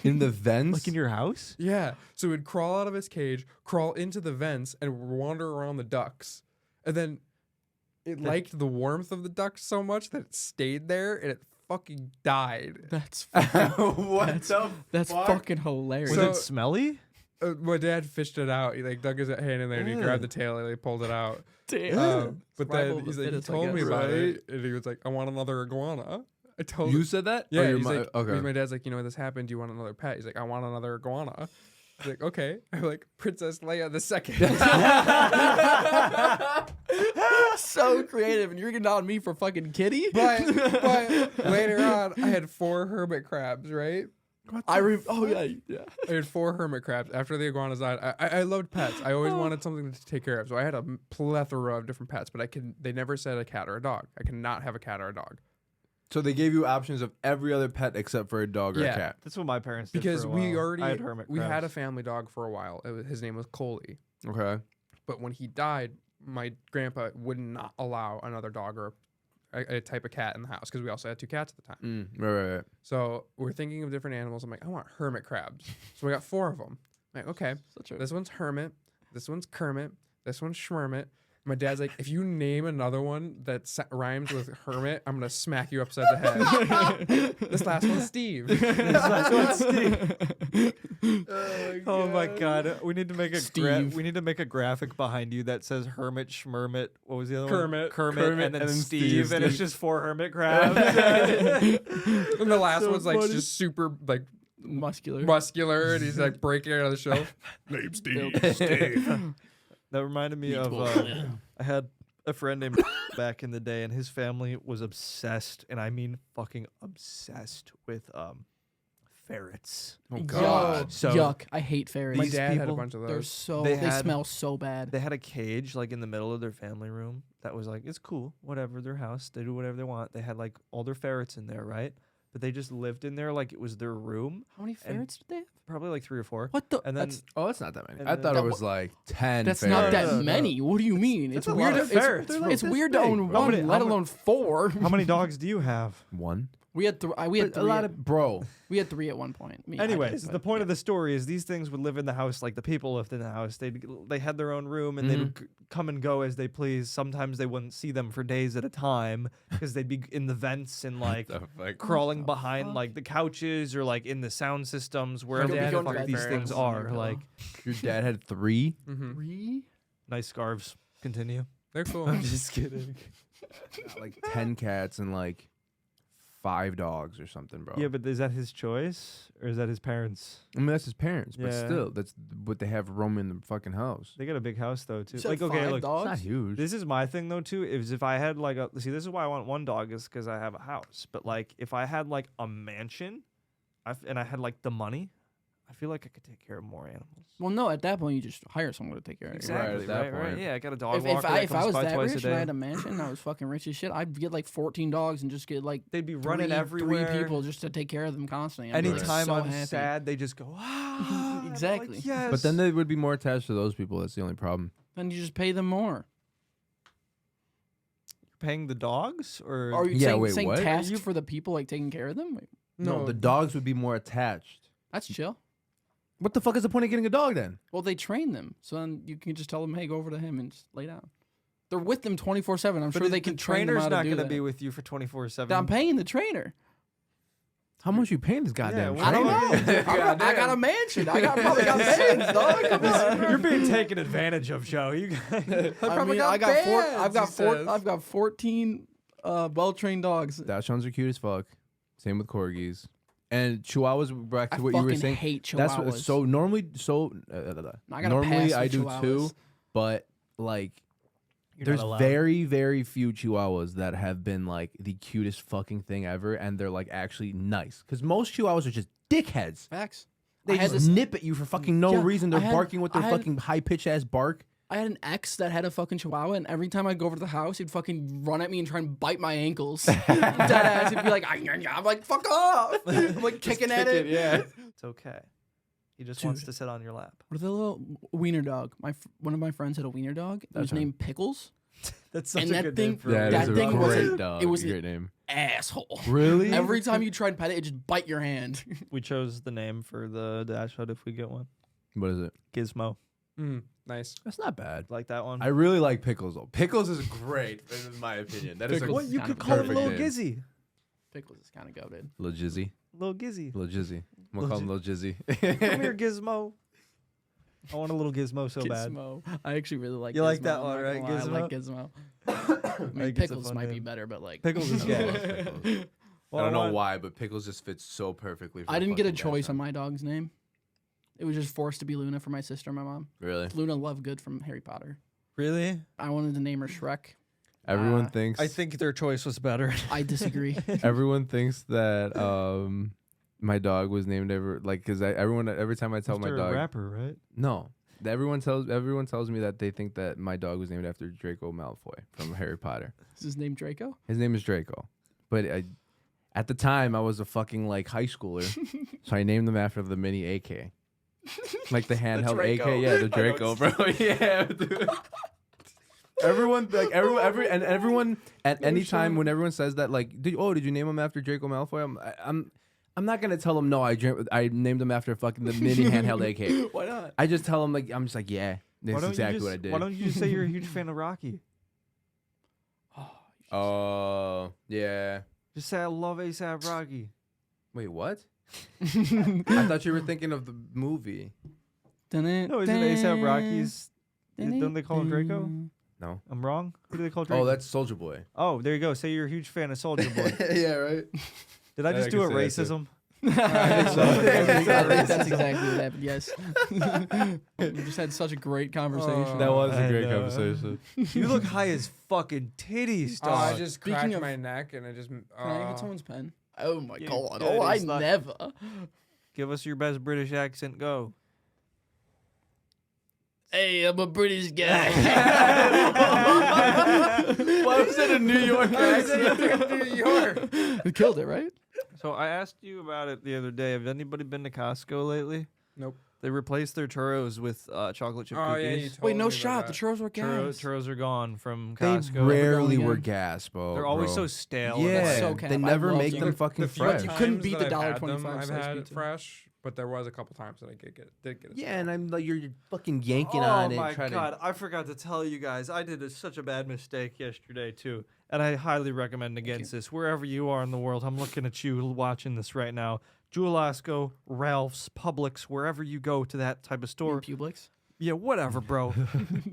[SPEAKER 3] In the vents?
[SPEAKER 1] Like in your house?
[SPEAKER 4] Yeah. So it would crawl out of its cage, crawl into the vents, and wander around the ducts. And then it liked the warmth of the ducts so much that it stayed there and it fucking died.
[SPEAKER 2] That's
[SPEAKER 3] What the
[SPEAKER 2] that's
[SPEAKER 3] fuck?
[SPEAKER 2] fucking hilarious.
[SPEAKER 1] Was
[SPEAKER 4] So-
[SPEAKER 1] it smelly?
[SPEAKER 4] My dad fished it out. He dug his hand in there and he grabbed the tail and he pulled it out.
[SPEAKER 2] Damn.
[SPEAKER 4] But
[SPEAKER 2] Survival
[SPEAKER 4] then
[SPEAKER 2] of
[SPEAKER 4] he's
[SPEAKER 2] the
[SPEAKER 4] like, he
[SPEAKER 2] fittest, I
[SPEAKER 4] told me
[SPEAKER 2] guess.
[SPEAKER 4] about it, and he was like, "I want another iguana." I told
[SPEAKER 3] You
[SPEAKER 4] him.
[SPEAKER 3] said that?
[SPEAKER 4] Yeah,
[SPEAKER 3] Or your
[SPEAKER 4] he's
[SPEAKER 3] mo-
[SPEAKER 4] like,
[SPEAKER 3] okay.
[SPEAKER 4] my dad's like, this happened. Do you want another pet? He's like, I want another iguana. He's like, okay. I'm like, Princess Leia the second.
[SPEAKER 2] So creative, and you're getting on me for fucking kitty.
[SPEAKER 4] but later on, I had 4 hermit crabs, right?
[SPEAKER 2] Oh yeah.
[SPEAKER 4] I had 4 hermit crabs after the iguanas died. I loved pets. I always wanted something to take care of, so I had a plethora of different pets. But they never said a cat or a dog. I cannot have a cat or a dog.
[SPEAKER 3] So they gave you options of every other pet except for a dog or a
[SPEAKER 4] Yeah.
[SPEAKER 3] cat.
[SPEAKER 1] That's what my parents did
[SPEAKER 4] Because
[SPEAKER 1] for a
[SPEAKER 4] we
[SPEAKER 1] while.
[SPEAKER 4] already
[SPEAKER 1] I had hermit
[SPEAKER 4] we had a
[SPEAKER 1] crabs.
[SPEAKER 4] family dog for a while. His name was Coley.
[SPEAKER 3] Okay.
[SPEAKER 4] But when he died, my grandpa would not allow another dog or a type of cat in the house because we also had 2 cats at the time.
[SPEAKER 3] Right.
[SPEAKER 4] So we're thinking of different animals. I'm like, I want hermit crabs. So we got 4 of them. I'm like, okay, this one's hermit, this one's Kermit, this one's Schmermit. My dad's like, if you name another one that rhymes with hermit, I'm gonna smack you upside the head. This last one's Steve.
[SPEAKER 1] Oh my god, we need to make a
[SPEAKER 2] Steve.
[SPEAKER 1] we need to make a graphic behind you that says Hermit Schmermit. What was the other one?
[SPEAKER 4] Kermit.
[SPEAKER 1] Kermit, and then Steve, and it's just 4 hermit crabs.
[SPEAKER 4] And the last
[SPEAKER 1] So
[SPEAKER 4] one's like
[SPEAKER 1] funny.
[SPEAKER 4] just super like
[SPEAKER 2] Muscular.
[SPEAKER 4] and he's like breaking out of the shelf.
[SPEAKER 5] Name Steve.
[SPEAKER 1] That reminded me of I had a friend named back in the day, and his family was obsessed, and I mean fucking obsessed with ferrets.
[SPEAKER 3] Oh
[SPEAKER 2] Yuck.
[SPEAKER 3] God.
[SPEAKER 1] So
[SPEAKER 2] Yuck. I hate ferrets.
[SPEAKER 4] My
[SPEAKER 1] These
[SPEAKER 4] dad had a
[SPEAKER 1] people,
[SPEAKER 4] bunch of
[SPEAKER 2] They're
[SPEAKER 4] those.
[SPEAKER 2] so
[SPEAKER 1] They
[SPEAKER 2] they
[SPEAKER 1] had-
[SPEAKER 2] smell so bad.
[SPEAKER 1] They had a cage like in the middle of their family room that was like, it's cool, whatever, their house, they do whatever they want. They had like all their ferrets in there, right? But they just lived in there like it was their room,
[SPEAKER 2] How many ferrets did they have?
[SPEAKER 1] probably like 3 or 4.
[SPEAKER 2] What the?
[SPEAKER 1] And then
[SPEAKER 3] That's not that many.
[SPEAKER 1] And
[SPEAKER 3] I
[SPEAKER 1] then-
[SPEAKER 3] thought it
[SPEAKER 2] That
[SPEAKER 3] was like 10.
[SPEAKER 2] That's not
[SPEAKER 3] ferrets.
[SPEAKER 2] that many. What do you mean? It's
[SPEAKER 1] a
[SPEAKER 2] weird.
[SPEAKER 1] lot of
[SPEAKER 2] It's,
[SPEAKER 1] ferrets, bro.
[SPEAKER 2] it's
[SPEAKER 3] This
[SPEAKER 2] weird to
[SPEAKER 3] big,
[SPEAKER 2] own
[SPEAKER 3] bro.
[SPEAKER 2] one,
[SPEAKER 1] How many-
[SPEAKER 2] let
[SPEAKER 1] how
[SPEAKER 2] alone 4.
[SPEAKER 1] how many dogs do you have?
[SPEAKER 3] One.
[SPEAKER 2] We had we had
[SPEAKER 3] But a
[SPEAKER 2] 3.
[SPEAKER 3] lot of bro.
[SPEAKER 2] We had 3 at one point. Me, I did,
[SPEAKER 1] Anyways, the
[SPEAKER 2] but
[SPEAKER 1] point
[SPEAKER 2] yeah.
[SPEAKER 1] of the story is these things would live in the house like the people lived in the house. They had their own room and they would come and go as they please. Sometimes they wouldn't see them for days at a time because they'd be in the vents and like crawling behind like the couches or like in the sound systems wherever
[SPEAKER 4] dad
[SPEAKER 1] the
[SPEAKER 4] had
[SPEAKER 1] fuck
[SPEAKER 4] three
[SPEAKER 1] these
[SPEAKER 4] ferrets
[SPEAKER 1] things
[SPEAKER 4] on my
[SPEAKER 1] are.
[SPEAKER 4] pillow.
[SPEAKER 1] Like
[SPEAKER 3] Your dad had 3.
[SPEAKER 4] Mm-hmm.
[SPEAKER 2] 3?
[SPEAKER 1] nice scarves. Continue.
[SPEAKER 4] They're cool.
[SPEAKER 1] I'm just kidding.
[SPEAKER 3] Like 10 cats and like 5 dogs or something, bro.
[SPEAKER 1] Yeah, but is that his choice or is that his parents?
[SPEAKER 3] I mean, that's his parents, but
[SPEAKER 1] Yeah.
[SPEAKER 3] still, that's what they have roaming the fucking house.
[SPEAKER 1] They got a big house though too.
[SPEAKER 2] You said
[SPEAKER 1] Like okay,
[SPEAKER 2] 5
[SPEAKER 1] look,
[SPEAKER 3] It's not
[SPEAKER 2] dogs?
[SPEAKER 3] huge.
[SPEAKER 1] this is my thing though too. Is if I had like a this is why I want one dog is because I have a house. But like if I had like a mansion, and I had like the money, I feel like I could take care of more animals.
[SPEAKER 2] Well, no. At that point, you just hire someone to take care of it.
[SPEAKER 1] Exactly.
[SPEAKER 3] at that
[SPEAKER 1] Right.
[SPEAKER 3] point.
[SPEAKER 1] Yeah, I got a dog
[SPEAKER 2] If,
[SPEAKER 1] walker.
[SPEAKER 2] if
[SPEAKER 1] that
[SPEAKER 2] I
[SPEAKER 1] comes
[SPEAKER 2] was
[SPEAKER 1] by
[SPEAKER 2] that
[SPEAKER 1] twice
[SPEAKER 2] rich
[SPEAKER 1] a
[SPEAKER 2] and I
[SPEAKER 1] day.
[SPEAKER 2] had a mansion and I was fucking rich as shit, I'd get like 14 dogs and just get like
[SPEAKER 1] They'd be running
[SPEAKER 2] 3
[SPEAKER 1] everywhere.
[SPEAKER 2] people just to take care of them constantly. I'd be, like,
[SPEAKER 1] Anytime
[SPEAKER 2] so
[SPEAKER 1] I'm
[SPEAKER 2] happy.
[SPEAKER 1] sad, they just go ah. and I'm
[SPEAKER 2] Exactly.
[SPEAKER 1] Like, yes.
[SPEAKER 3] But then they would be more attached to those people. That's the only problem.
[SPEAKER 2] Then you just pay them more.
[SPEAKER 1] paying the dogs or
[SPEAKER 2] Are you
[SPEAKER 3] Yeah,
[SPEAKER 2] saying,
[SPEAKER 3] wait,
[SPEAKER 2] saying
[SPEAKER 3] what?
[SPEAKER 2] tasks for the people like taking care of them? Wait,
[SPEAKER 3] No, the dogs would be more attached.
[SPEAKER 2] that's chill.
[SPEAKER 3] What the fuck is the point of getting a dog then?
[SPEAKER 2] Well, they train them, so then you can just tell them, "Hey, go over to him and just lay down." They're with them 24/7. I'm
[SPEAKER 1] But
[SPEAKER 2] sure they
[SPEAKER 1] the
[SPEAKER 2] can train them
[SPEAKER 1] trainer's
[SPEAKER 2] how
[SPEAKER 1] not
[SPEAKER 2] to do
[SPEAKER 1] gonna
[SPEAKER 2] that.
[SPEAKER 1] be with you for 24/7.
[SPEAKER 2] I'm paying the trainer.
[SPEAKER 3] How much you paying this goddamn
[SPEAKER 1] well,
[SPEAKER 2] I don't
[SPEAKER 3] trainer?
[SPEAKER 2] know. I got a mansion. I probably got bands, dog. Come on.
[SPEAKER 1] You're being taken advantage of, Joe. You
[SPEAKER 2] I mean, I got four. I've got 14 well-trained dogs.
[SPEAKER 3] Dachshunds are cute as fuck. Same with corgis. And chihuahuas, back to
[SPEAKER 2] I
[SPEAKER 3] what you were
[SPEAKER 2] fucking
[SPEAKER 3] saying.
[SPEAKER 2] hate
[SPEAKER 3] That's what,
[SPEAKER 2] chihuahuas.
[SPEAKER 3] so normally,
[SPEAKER 2] I got a
[SPEAKER 3] normally
[SPEAKER 2] pass
[SPEAKER 3] I
[SPEAKER 2] for
[SPEAKER 3] do too,
[SPEAKER 2] chihuahuas.
[SPEAKER 3] but like
[SPEAKER 1] You're
[SPEAKER 3] There's
[SPEAKER 1] not allowed.
[SPEAKER 3] very, very few Chihuahuas that have been like the cutest fucking thing ever, and they're like actually nice. Because most Chihuahuas are just dickheads.
[SPEAKER 2] Facts.
[SPEAKER 3] They
[SPEAKER 2] I had
[SPEAKER 3] just
[SPEAKER 2] this-
[SPEAKER 3] nip at you for fucking no
[SPEAKER 2] Yeah,
[SPEAKER 3] reason. They're
[SPEAKER 2] I had-
[SPEAKER 3] barking with their
[SPEAKER 2] I had-
[SPEAKER 3] fucking high pitched ass bark.
[SPEAKER 2] I had an ex that had a fucking Chihuahua, and every time I'd go over to the house, he'd fucking run at me and try and bite my ankles. Dead ass. He'd be like, I'm like, fuck off. I'm like kicking at it.
[SPEAKER 3] Yeah.
[SPEAKER 1] It's okay. He just
[SPEAKER 2] Dude.
[SPEAKER 1] wants to sit on your lap.
[SPEAKER 2] What the little wiener dog? One of my friends had a wiener dog. It was
[SPEAKER 3] That's
[SPEAKER 2] named Pickles.
[SPEAKER 1] That's
[SPEAKER 2] such And a that good name thing- for
[SPEAKER 3] That
[SPEAKER 2] That
[SPEAKER 3] is a
[SPEAKER 2] thing was
[SPEAKER 3] great
[SPEAKER 2] a-
[SPEAKER 3] dog.
[SPEAKER 2] it was a-
[SPEAKER 3] great name.
[SPEAKER 2] Asshole.
[SPEAKER 3] Really?
[SPEAKER 2] Every time you tried to pet it, it just bite your hand.
[SPEAKER 1] We chose the name for the dash hut if we get one.
[SPEAKER 3] What is it?
[SPEAKER 1] Gizmo.
[SPEAKER 4] Nice.
[SPEAKER 3] That's not bad.
[SPEAKER 1] Like that one?
[SPEAKER 3] I really like Pickles though. Pickles is great, in my opinion. That is
[SPEAKER 2] Pickles.
[SPEAKER 3] a
[SPEAKER 1] What? You
[SPEAKER 2] Kind
[SPEAKER 1] could
[SPEAKER 2] of
[SPEAKER 1] call him
[SPEAKER 3] perfect
[SPEAKER 1] Little
[SPEAKER 3] name.
[SPEAKER 1] Gizzy.
[SPEAKER 2] Pickles is kind of goated.
[SPEAKER 3] Lil Jizzy.
[SPEAKER 1] Little Gizzy.
[SPEAKER 3] Lil Jizzy. I'm gonna call him Lil Jizzy.
[SPEAKER 1] Come here, Gizmo. I want a little Gizmo so bad.
[SPEAKER 2] Gizmo. I actually really like
[SPEAKER 1] You
[SPEAKER 2] Gizmo.
[SPEAKER 1] like that
[SPEAKER 2] I'm
[SPEAKER 1] one,
[SPEAKER 2] not
[SPEAKER 1] right,
[SPEAKER 2] gonna lie, I like
[SPEAKER 1] Gizmo?
[SPEAKER 2] Gizmo. I mean,
[SPEAKER 1] think it's a
[SPEAKER 2] Pickles
[SPEAKER 1] fun
[SPEAKER 2] might be
[SPEAKER 1] name.
[SPEAKER 2] better, but like.
[SPEAKER 1] Pickles is
[SPEAKER 3] I
[SPEAKER 1] gay.
[SPEAKER 3] love Pickles.
[SPEAKER 1] Well,
[SPEAKER 3] I don't know
[SPEAKER 1] want-
[SPEAKER 3] why, but Pickles just fits so perfectly. For
[SPEAKER 2] I didn't get a
[SPEAKER 3] fucking
[SPEAKER 2] choice
[SPEAKER 3] dash
[SPEAKER 2] on
[SPEAKER 3] hut.
[SPEAKER 2] my dog's name. It was just forced to be Luna for my sister and my mom.
[SPEAKER 3] Really?
[SPEAKER 2] Luna Lovegood from Harry Potter.
[SPEAKER 1] Really?
[SPEAKER 2] I wanted to name her Shrek.
[SPEAKER 3] Everyone thinks.
[SPEAKER 1] I think their choice was better.
[SPEAKER 2] I disagree.
[SPEAKER 3] everyone thinks that my dog was named because every time I tell my
[SPEAKER 1] After
[SPEAKER 3] dog
[SPEAKER 1] a rapper, right?
[SPEAKER 3] no. Everyone tells me that they think that my dog was named after Draco Malfoy from Harry Potter.
[SPEAKER 2] Is his name Draco?
[SPEAKER 3] His name is Draco, but at the time I was a fucking like high schooler, so I named him after the mini AK, like the handheld
[SPEAKER 1] Draco.
[SPEAKER 3] AK. Yeah, the Draco, bro. Yeah, dude. Everyone at any time when everyone says that did you name him after Draco Malfoy? I'm not gonna tell them no. I named him after fucking the mini handheld AK.
[SPEAKER 2] Why not?
[SPEAKER 3] I just tell them I'm just like yeah, that's exactly what I did.
[SPEAKER 1] Why don't you just say you're a huge fan of Rocky?
[SPEAKER 3] Oh yeah.
[SPEAKER 1] Just say I love ASAP Rocky.
[SPEAKER 3] Wait, what? I thought you were thinking of the movie.
[SPEAKER 1] No, isn't ASAP Rocky's? Don't they call him Draco?
[SPEAKER 3] No.
[SPEAKER 1] I'm wrong. Who do they call Draco?
[SPEAKER 3] Oh, that's Soldier Boy.
[SPEAKER 1] Oh, there you go. Say you're a huge fan of Soldier Boy.
[SPEAKER 3] Yeah, right.
[SPEAKER 1] Did I
[SPEAKER 3] Yeah,
[SPEAKER 1] just
[SPEAKER 3] I
[SPEAKER 1] do a
[SPEAKER 3] can say that too.
[SPEAKER 1] racism?
[SPEAKER 2] That's exactly what happened. Yes. We just had such a great conversation.
[SPEAKER 3] That was
[SPEAKER 1] I
[SPEAKER 3] a great
[SPEAKER 1] know.
[SPEAKER 3] conversation.
[SPEAKER 1] You look high as fucking titties,
[SPEAKER 4] Oh,
[SPEAKER 1] dog.
[SPEAKER 4] I just
[SPEAKER 2] Speaking
[SPEAKER 4] cracked
[SPEAKER 2] of-
[SPEAKER 4] my neck and I just.
[SPEAKER 2] Can I get someone's pen? Oh my
[SPEAKER 1] Yeah,
[SPEAKER 2] god.
[SPEAKER 1] yeah,
[SPEAKER 2] Oh, I
[SPEAKER 1] it's not-
[SPEAKER 2] never.
[SPEAKER 1] Give us your best British accent. Go.
[SPEAKER 2] Hey, I'm a British guy.
[SPEAKER 3] Why was it a New York accent?
[SPEAKER 4] New York.
[SPEAKER 2] You killed it, right?
[SPEAKER 1] So I asked you about it the other day. Have anybody been to Costco lately?
[SPEAKER 4] Nope.
[SPEAKER 1] They replaced their churros with chocolate chip
[SPEAKER 4] Oh yeah. You
[SPEAKER 1] cookies.
[SPEAKER 4] told
[SPEAKER 2] Wait, no
[SPEAKER 4] me about
[SPEAKER 2] shot. The
[SPEAKER 4] that.
[SPEAKER 2] churros were
[SPEAKER 1] Churros,
[SPEAKER 2] gas.
[SPEAKER 1] churros are gone from
[SPEAKER 3] They
[SPEAKER 1] Costco.
[SPEAKER 3] rarely
[SPEAKER 2] again.
[SPEAKER 3] were gas, bro.
[SPEAKER 1] They're always
[SPEAKER 3] bro.
[SPEAKER 1] so stale. and
[SPEAKER 3] Yeah,
[SPEAKER 1] it's
[SPEAKER 2] so
[SPEAKER 1] like-
[SPEAKER 2] cap.
[SPEAKER 3] they
[SPEAKER 2] I
[SPEAKER 3] never
[SPEAKER 2] love
[SPEAKER 3] make
[SPEAKER 2] them.
[SPEAKER 3] them fucking
[SPEAKER 4] The few
[SPEAKER 3] fresh.
[SPEAKER 2] You couldn't
[SPEAKER 4] times
[SPEAKER 2] beat
[SPEAKER 4] that
[SPEAKER 2] the
[SPEAKER 4] I've had them,
[SPEAKER 2] $1.25
[SPEAKER 4] I've
[SPEAKER 2] slice
[SPEAKER 4] had it
[SPEAKER 2] pizza.
[SPEAKER 4] fresh, but there was a couple times that I did get it.
[SPEAKER 3] Yeah, and I'm like you're fucking yanking
[SPEAKER 1] Oh
[SPEAKER 3] on it.
[SPEAKER 1] my
[SPEAKER 3] trying
[SPEAKER 1] god! I forgot to tell you guys. I did such a bad mistake yesterday too, and I highly recommend against this. Wherever you are in the world, I'm looking at you watching this right now. Jewel-Osco, Ralph's, Publix, wherever you go to that type of store.
[SPEAKER 2] Publix.
[SPEAKER 1] Yeah, whatever, bro.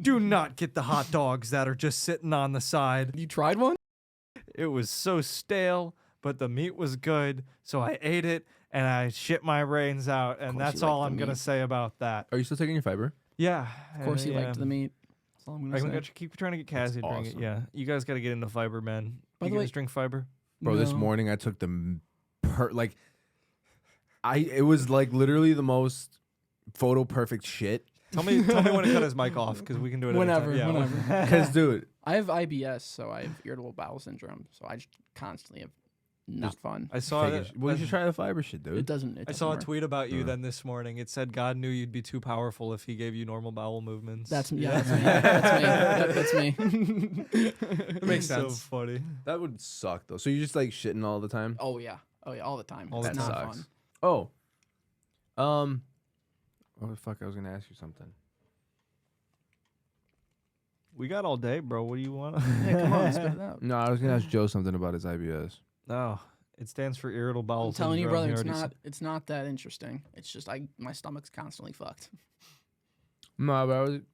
[SPEAKER 1] Do not get the hot dogs that are just sitting on the side.
[SPEAKER 2] You tried one?
[SPEAKER 1] It was so stale, but the meat was good, so I ate it and I shit my brains out, and
[SPEAKER 2] course
[SPEAKER 1] that's
[SPEAKER 2] you
[SPEAKER 1] all
[SPEAKER 2] like the
[SPEAKER 1] I'm gonna
[SPEAKER 2] meat.
[SPEAKER 1] say about that.
[SPEAKER 3] Are you still taking your fiber?
[SPEAKER 1] Yeah,
[SPEAKER 2] Of course, you liked the meat. That's all I'm
[SPEAKER 1] I
[SPEAKER 2] gonna say.
[SPEAKER 1] keep trying to get Cassie to drink it.
[SPEAKER 3] awesome.
[SPEAKER 1] Yeah, you guys got to get into fiber, man.
[SPEAKER 2] By
[SPEAKER 1] You
[SPEAKER 2] the way-
[SPEAKER 1] guys drink fiber?
[SPEAKER 3] Bro, this
[SPEAKER 2] No.
[SPEAKER 3] morning I took it was like literally the most photo perfect shit.
[SPEAKER 1] Tell me when to cut his mic off because we can do it
[SPEAKER 2] Whenever,
[SPEAKER 1] anytime. Yeah.
[SPEAKER 2] whenever.
[SPEAKER 3] Cause dude,
[SPEAKER 2] I have IBS, so I have irritable bowel syndrome. So I just constantly have not fun.
[SPEAKER 1] I saw
[SPEAKER 3] take
[SPEAKER 1] it.
[SPEAKER 3] it. Well, you should try the fiber shit,
[SPEAKER 2] It
[SPEAKER 3] dude.
[SPEAKER 2] doesn't. It
[SPEAKER 1] I
[SPEAKER 2] doesn't
[SPEAKER 1] saw a
[SPEAKER 2] work.
[SPEAKER 1] tweet about you then this morning. It said God knew you'd be too powerful if he gave you normal bowel movements.
[SPEAKER 2] That's me. Yeah, that's me. That's me.
[SPEAKER 4] It makes
[SPEAKER 1] so
[SPEAKER 4] sense.
[SPEAKER 1] funny.
[SPEAKER 3] That would suck though. So you just like shitting all the time?
[SPEAKER 2] Oh yeah, all the time.
[SPEAKER 1] All
[SPEAKER 2] It's
[SPEAKER 1] the
[SPEAKER 2] not
[SPEAKER 1] time.
[SPEAKER 2] fun.
[SPEAKER 3] Oh. Oh the fuck, I was gonna ask you something.
[SPEAKER 1] We got all day, bro. What do you want?
[SPEAKER 2] Yeah, come on, spit it out.
[SPEAKER 3] No, I was gonna ask Joe something about his IBS.
[SPEAKER 1] No, it stands for irritable bowel
[SPEAKER 2] I'm telling you,
[SPEAKER 1] syndrome.
[SPEAKER 2] brother,
[SPEAKER 1] He
[SPEAKER 2] it's
[SPEAKER 1] already
[SPEAKER 2] not.
[SPEAKER 1] said-
[SPEAKER 2] It's not that interesting. It's just my stomach's constantly fucked.
[SPEAKER 3] No,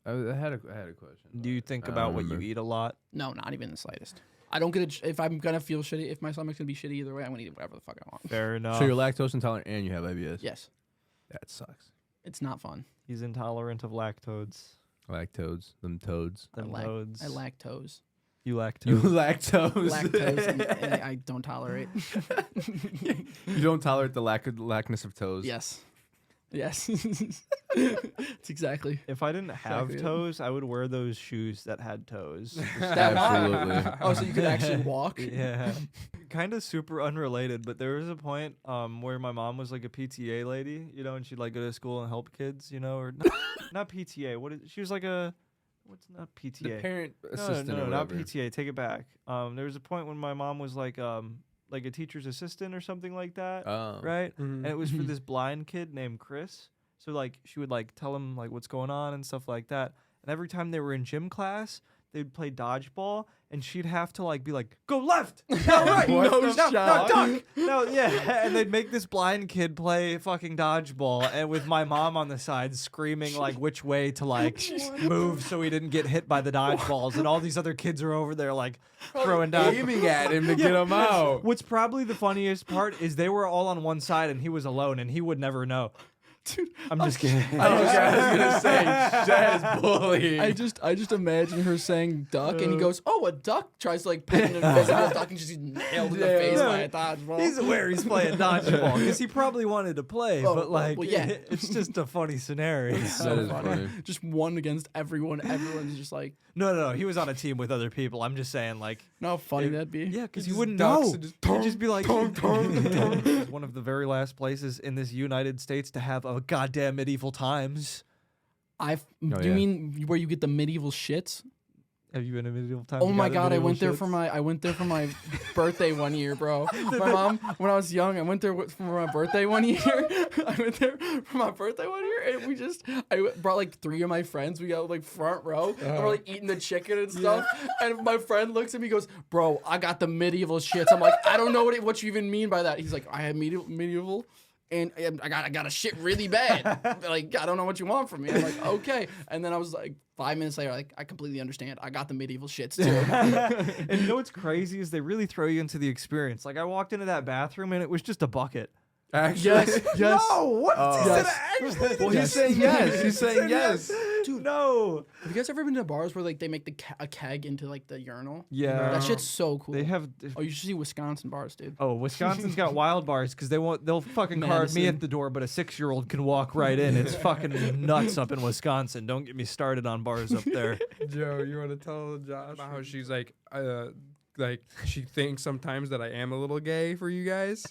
[SPEAKER 3] but I had a question.
[SPEAKER 1] Do you think
[SPEAKER 3] I
[SPEAKER 1] about
[SPEAKER 3] don't
[SPEAKER 1] what you
[SPEAKER 3] remember.
[SPEAKER 1] eat a lot?
[SPEAKER 2] No, not even the slightest. I don't get it. If I'm gonna feel shitty, if my stomach's gonna be shitty either way, I'm gonna eat whatever the fuck I want.
[SPEAKER 1] Fair enough.
[SPEAKER 3] So you're lactose intolerant and you have IBS?
[SPEAKER 2] Yes,
[SPEAKER 3] That sucks.
[SPEAKER 2] it's not fun.
[SPEAKER 1] He's intolerant of lactose.
[SPEAKER 3] I like toads. Them toads.
[SPEAKER 1] Them
[SPEAKER 2] I
[SPEAKER 1] toads.
[SPEAKER 2] lack toes.
[SPEAKER 1] You lack
[SPEAKER 3] You
[SPEAKER 1] toes.
[SPEAKER 3] lactose.
[SPEAKER 2] Lactose, and I don't tolerate.
[SPEAKER 3] You don't tolerate the lackness of toes.
[SPEAKER 2] Yes. Yes. It's exactly.
[SPEAKER 1] If I didn't have
[SPEAKER 2] Exactly it.
[SPEAKER 1] toes, I would wear those shoes that had toes.
[SPEAKER 3] Absolutely.
[SPEAKER 2] Oh, so you could actually walk?
[SPEAKER 1] Yeah. Kind of super unrelated, but there was a point where my mom was like a PTA lady, you know, and she'd like go to school and help kids, you know, or not PTA. She was like what's not PTA?
[SPEAKER 3] The parent
[SPEAKER 1] No,
[SPEAKER 3] assistant
[SPEAKER 1] no,
[SPEAKER 3] or
[SPEAKER 1] not
[SPEAKER 3] whatever.
[SPEAKER 1] PTA. Take it back. There was a point when my mom was like a teacher's assistant or something like that,
[SPEAKER 3] Oh.
[SPEAKER 1] right?
[SPEAKER 4] Mhm.
[SPEAKER 1] And it was for this blind kid named Chris. So like she would like tell him like what's going on and stuff like that. And every time they were in gym class, they'd play dodgeball, and she'd have to like be like, "Go left, no right,
[SPEAKER 2] What
[SPEAKER 1] no,
[SPEAKER 2] the
[SPEAKER 1] no,
[SPEAKER 2] shot?
[SPEAKER 1] duck, no, yeah." And they'd make this blind kid play fucking dodgeball, and with my mom on the side screaming like which way to like move so he didn't get hit by the dodgeballs, and all these other kids are over there like throwing dodgeballs.
[SPEAKER 3] Aiming at him to get him out.
[SPEAKER 1] What's probably the funniest part is they were all on one side and he was alone, and he would never know.
[SPEAKER 2] Dude,
[SPEAKER 1] I'm just kidding.
[SPEAKER 3] I was gonna say that is bullying.
[SPEAKER 2] I just imagine her saying duck, and he goes, "Oh, a duck!" Tries to like pet an invisible duck, and she's nailed in the face by a dodgeball.
[SPEAKER 1] He's aware he's playing dodgeball because he probably wanted to play,
[SPEAKER 2] Oh,
[SPEAKER 1] but like,
[SPEAKER 2] well, yeah.
[SPEAKER 1] it's just a funny scenario.
[SPEAKER 3] That is funny.
[SPEAKER 2] Just one against everyone. Everyone's just like,
[SPEAKER 1] No, he was on a team with other people. I'm just saying, like,
[SPEAKER 2] "No, how funny that'd be."
[SPEAKER 1] yeah, because you
[SPEAKER 4] just
[SPEAKER 1] wouldn't
[SPEAKER 4] ducks
[SPEAKER 1] know.
[SPEAKER 4] and just
[SPEAKER 1] You'd just be like, it's one of the very last places in this United States to have a goddamn medieval times.
[SPEAKER 2] Do you
[SPEAKER 3] yeah.
[SPEAKER 2] mean where you get the medieval shits?
[SPEAKER 1] Have you been to medieval times?
[SPEAKER 2] Oh
[SPEAKER 1] You
[SPEAKER 2] my
[SPEAKER 1] got
[SPEAKER 2] god, I
[SPEAKER 1] medieval
[SPEAKER 2] went there
[SPEAKER 1] shits?
[SPEAKER 2] for my birthday one year, bro. My mom, when I was young, I went there for my birthday one year. I went there for my birthday one year, and I brought like 3 of my friends. We got like front row, and we're like eating the chicken and stuff. And my friend looks at me, and goes, "Bro, I got the medieval shits." I'm like, "I don't know what you even mean by that." He's like, "I have medieval. And I got a shit really bad. Like, I don't know what you want from me." I'm like, "Okay." And then I was like, 5 minutes later, like, I completely understand. I got the medieval shits too.
[SPEAKER 1] And you know what's crazy is they really throw you into the experience. Like I walked into that bathroom and it was just a bucket.
[SPEAKER 3] Actually,
[SPEAKER 2] Yes.
[SPEAKER 1] No, what?
[SPEAKER 2] Yes.
[SPEAKER 3] well, he's saying yes. He's saying yes.
[SPEAKER 1] Dude, no.
[SPEAKER 2] Have you guys ever been to bars where like they make a keg into like the urinal?
[SPEAKER 1] Yeah.
[SPEAKER 2] That shit's so cool.
[SPEAKER 1] They have.
[SPEAKER 2] Oh, you should see Wisconsin bars, dude.
[SPEAKER 1] Oh, Wisconsin's got wild bars because they'll fucking card me
[SPEAKER 2] Madison.
[SPEAKER 1] at the door, but a 6-year-old can walk right in. It's fucking nuts up in Wisconsin. Don't get me started on bars up there.
[SPEAKER 4] Joe, you want to tell Josh about how she's like she thinks sometimes that I am a little gay for you guys?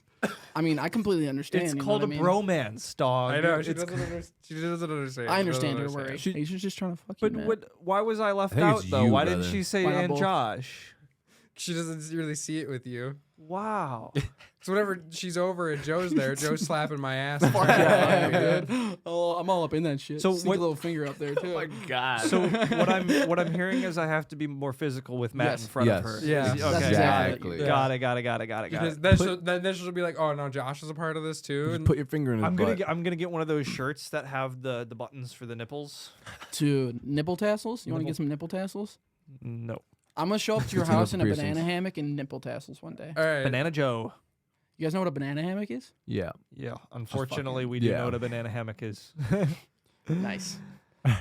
[SPEAKER 2] I mean, I completely understand.
[SPEAKER 1] It's
[SPEAKER 2] you know
[SPEAKER 1] called a
[SPEAKER 2] what I mean?
[SPEAKER 1] bromance, dog.
[SPEAKER 4] I know she
[SPEAKER 1] It's-
[SPEAKER 4] doesn't understand.
[SPEAKER 2] I
[SPEAKER 4] She
[SPEAKER 2] understand her
[SPEAKER 4] doesn't
[SPEAKER 2] worry.
[SPEAKER 4] understand.
[SPEAKER 2] She's just trying to fuck
[SPEAKER 1] But
[SPEAKER 2] you, man.
[SPEAKER 1] why was I left
[SPEAKER 3] I think
[SPEAKER 1] out
[SPEAKER 3] it's
[SPEAKER 1] though?
[SPEAKER 3] you,
[SPEAKER 1] Why didn't
[SPEAKER 3] brother.
[SPEAKER 1] she say
[SPEAKER 2] Why not
[SPEAKER 1] and
[SPEAKER 2] both?
[SPEAKER 1] Josh?
[SPEAKER 4] She doesn't really see it with you.
[SPEAKER 1] Wow.
[SPEAKER 4] So whenever she's over and Joe's there, Joe's slapping my ass.
[SPEAKER 2] Fuck yeah, dude. Oh, I'm all up in that shit.
[SPEAKER 1] So
[SPEAKER 2] Sneak
[SPEAKER 1] what-
[SPEAKER 2] a little finger up there too.
[SPEAKER 3] God.
[SPEAKER 1] So what I'm hearing is I have to be more physical with Matt
[SPEAKER 2] Yes.
[SPEAKER 1] in front
[SPEAKER 3] Yes.
[SPEAKER 1] of her.
[SPEAKER 4] Yeah.
[SPEAKER 1] Okay.
[SPEAKER 2] That's
[SPEAKER 3] exactly.
[SPEAKER 1] Got it. Got it.
[SPEAKER 4] Because then she'll be like, "Oh no, Josh is a part of this too."
[SPEAKER 3] Just
[SPEAKER 4] And
[SPEAKER 3] put your finger in his
[SPEAKER 1] I'm
[SPEAKER 3] butt.
[SPEAKER 1] gonna get one of those shirts that have the buttons for the nipples.
[SPEAKER 2] Dude, nipple tassels? You want to get some nipple tassels?
[SPEAKER 1] No.
[SPEAKER 2] I'm gonna show up to your
[SPEAKER 3] It's enough
[SPEAKER 2] house in a
[SPEAKER 3] piercings.
[SPEAKER 2] banana hammock and nipple tassels one day.
[SPEAKER 4] all right,
[SPEAKER 1] Banana Joe.
[SPEAKER 2] You guys know what a banana hammock is?
[SPEAKER 3] Yeah.
[SPEAKER 1] Yeah. Unfortunately, we do
[SPEAKER 3] yeah.
[SPEAKER 1] know what a banana hammock is.
[SPEAKER 2] Nice.